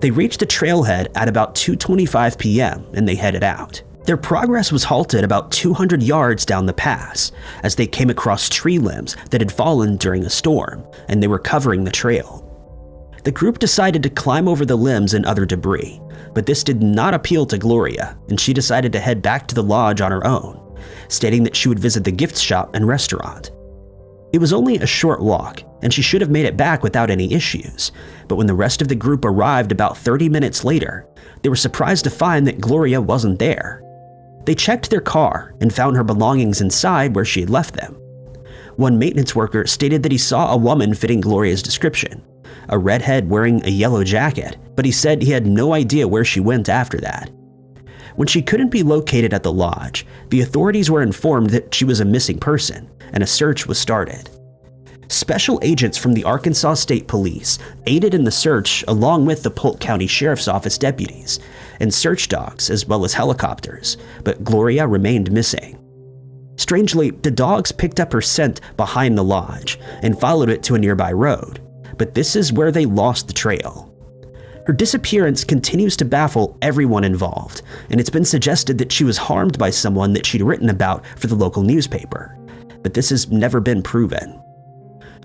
They reached the trailhead at about 2:25 p.m. and they headed out. Their progress was halted about 200 yards down the pass as they came across tree limbs that had fallen during a storm, and they were covering the trail. The group decided to climb over the limbs and other debris, but this did not appeal to Gloria, and she decided to head back to the lodge on her own, stating that she would visit the gift shop and restaurant. It was only a short walk, and she should have made it back without any issues, but when the rest of the group arrived about 30 minutes later, they were surprised to find that Gloria wasn't there. They checked their car and found her belongings inside where she had left them. One maintenance worker stated that he saw a woman fitting Gloria's description, a redhead wearing a yellow jacket, but he said he had no idea where she went after that. When she couldn't be located at the lodge, the authorities were informed that she was a missing person, and a search was started. Special agents from the Arkansas State Police aided in the search along with the Polk County Sheriff's Office deputies and search dogs as well as helicopters, but Gloria remained missing. Strangely, the dogs picked up her scent behind the lodge and followed it to a nearby road, but this is where they lost the trail. Her disappearance continues to baffle everyone involved, and it's been suggested that she was harmed by someone that she'd written about for the local newspaper, but this has never been proven.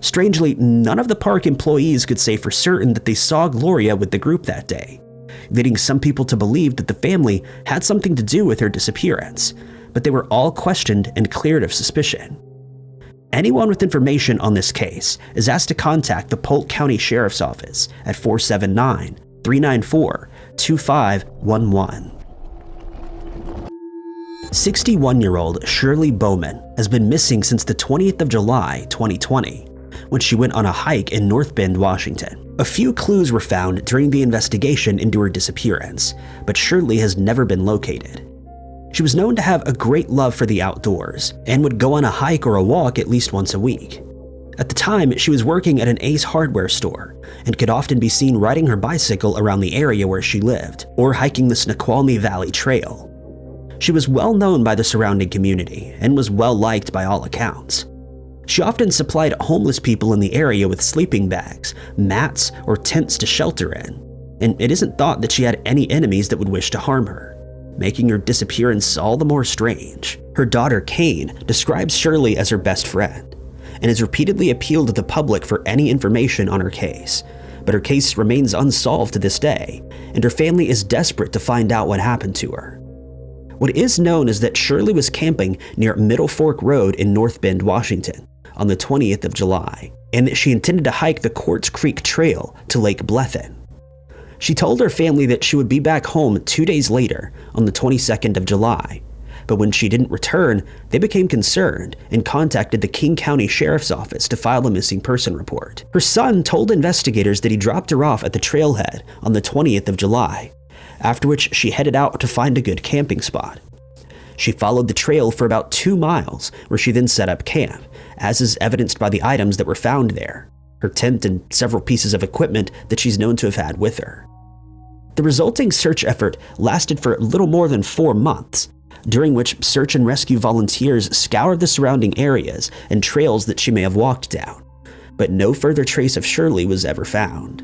Strangely, none of the park employees could say for certain that they saw Gloria with the group that day, leading some people to believe that the family had something to do with her disappearance, but they were all questioned and cleared of suspicion. Anyone with information on this case is asked to contact the Polk County Sheriff's Office at 479-394-2511. 61-year-old Shirley Bowman has been missing since the 20th of July, 2020, when she went on a hike in North Bend, Washington. A few clues were found during the investigation into her disappearance, but Shirley has never been located. She was known to have a great love for the outdoors and would go on a hike or a walk at least once a week. At the time, she was working at an Ace hardware store and could often be seen riding her bicycle around the area where she lived or hiking the Snoqualmie Valley Trail. She was well known by the surrounding community and was well liked by all accounts. She often supplied homeless people in the area with sleeping bags, mats, or tents to shelter in, and it isn't thought that she had any enemies that would wish to harm her, making her disappearance all the more strange. Her daughter, Kane, describes Shirley as her best friend, and has repeatedly appealed to the public for any information on her case, but her case remains unsolved to this day, and her family is desperate to find out what happened to her. What is known is that Shirley was camping near Middle Fork Road in North Bend, Washington, on the 20th of July, and that she intended to hike the Quartz Creek Trail to Lake Blethen. She told her family that she would be back home 2 days later, on the 22nd of July, but when she didn't return, they became concerned and contacted the King County Sheriff's Office to file a missing person report. Her son told investigators that he dropped her off at the trailhead on the 20th of July, after which she headed out to find a good camping spot. She followed the trail for about 2 miles, where she then set up camp, as is evidenced by the items that were found there, her tent and several pieces of equipment that she's known to have had with her. The resulting search effort lasted for a little more than 4 months, during which search and rescue volunteers scoured the surrounding areas and trails that she may have walked down, but no further trace of Shirley was ever found.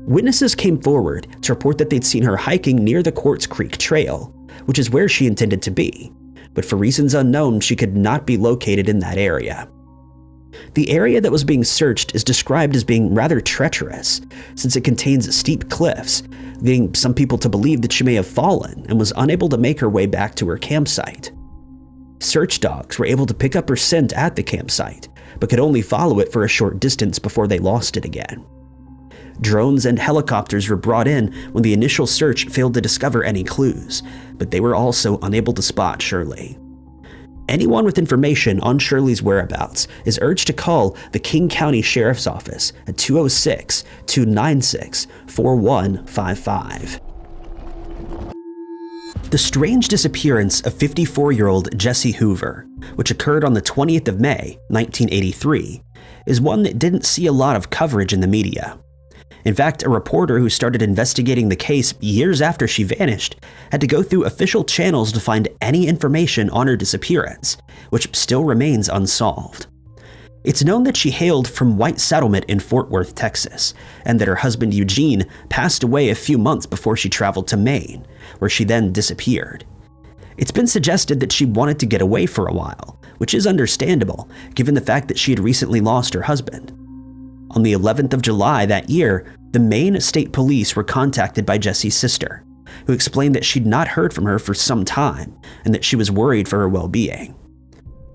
Witnesses came forward to report that they'd seen her hiking near the Quartz Creek Trail, which is where she intended to be, but for reasons unknown, she could not be located in that area. The area that was being searched is described as being rather treacherous, since it contains steep cliffs, leading some people to believe that she may have fallen and was unable to make her way back to her campsite. Search dogs were able to pick up her scent at the campsite, but could only follow it for a short distance before they lost it again. Drones and helicopters were brought in when the initial search failed to discover any clues, but they were also unable to spot Shirley. Anyone with information on Shirley's whereabouts is urged to call the King County Sheriff's Office at 206-296-4155. The strange disappearance of 54-year-old Jessie Hoover, which occurred on the 20th of May, 1983, is one that didn't see a lot of coverage in the media. In fact, a reporter who started investigating the case years after she vanished had to go through official channels to find any information on her disappearance, which still remains unsolved. It's known that she hailed from White Settlement in Fort Worth, Texas, and that her husband Eugene passed away a few months before she traveled to Maine, where she then disappeared. It's been suggested that she wanted to get away for a while, which is understandable given the fact that she had recently lost her husband. On the 11th of July that year, the Maine State Police were contacted by Jessie's sister, who explained that she'd not heard from her for some time and that she was worried for her well-being.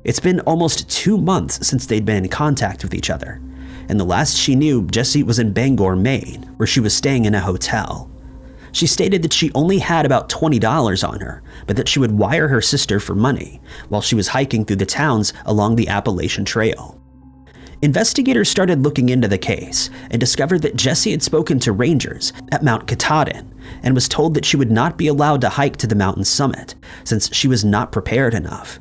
It's been almost 2 months since they'd been in contact with each other, and the last she knew, Jessie was in Bangor, Maine, where she was staying in a hotel. She stated that she only had about $20 on her, but that she would wire her sister for money while she was hiking through the towns along the Appalachian Trail. Investigators started looking into the case and discovered that Jessie had spoken to rangers at Mount Katahdin and was told that she would not be allowed to hike to the mountain's summit since she was not prepared enough.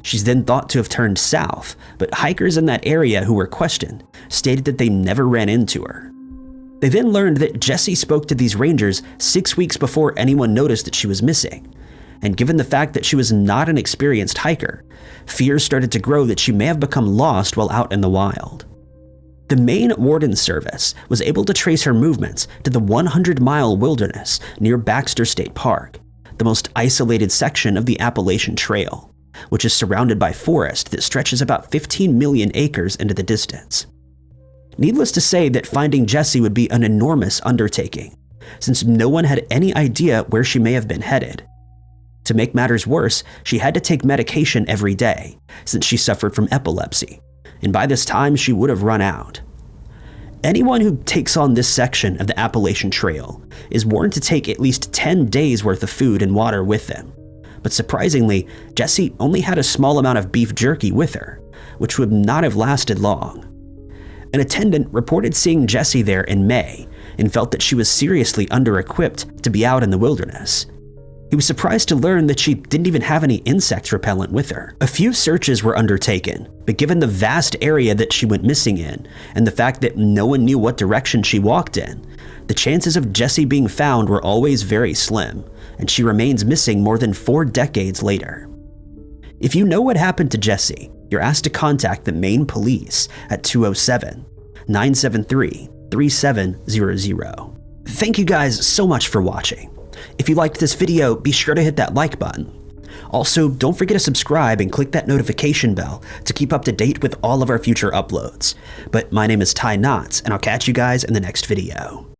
She's then thought to have turned south, but hikers in that area who were questioned stated that they never ran into her. They then learned that Jessie spoke to these rangers 6 weeks before anyone noticed that she was missing, and given the fact that she was not an experienced hiker, fears started to grow that she may have become lost while out in the wild. The Maine Warden Service was able to trace her movements to the 100-mile wilderness near Baxter State Park, the most isolated section of the Appalachian Trail, which is surrounded by forest that stretches about 15 million acres into the distance. Needless to say that finding Jessie would be an enormous undertaking, since no one had any idea where she may have been headed. To make matters worse, she had to take medication every day, since she suffered from epilepsy, and by this time she would have run out. Anyone who takes on this section of the Appalachian Trail is warned to take at least 10 days worth of food and water with them. But surprisingly, Jessie only had a small amount of beef jerky with her, which would not have lasted long. An attendant reported seeing Jessie there in May and felt that she was seriously under-equipped to be out in the wilderness. He was surprised to learn that she didn't even have any insect repellent with her. A few searches were undertaken, but given the vast area that she went missing in and the fact that no one knew what direction she walked in, the chances of Jessie being found were always very slim, and she remains missing more than 4 decades later. If you know what happened to Jessie, you're asked to contact the Maine Police at 207-973-3700. Thank you guys so much for watching. If you liked this video, be sure to hit that like button. Also, don't forget to subscribe and click that notification bell to keep up to date with all of our future uploads. But my name is Ty Knotts, and I'll catch you guys in the next video.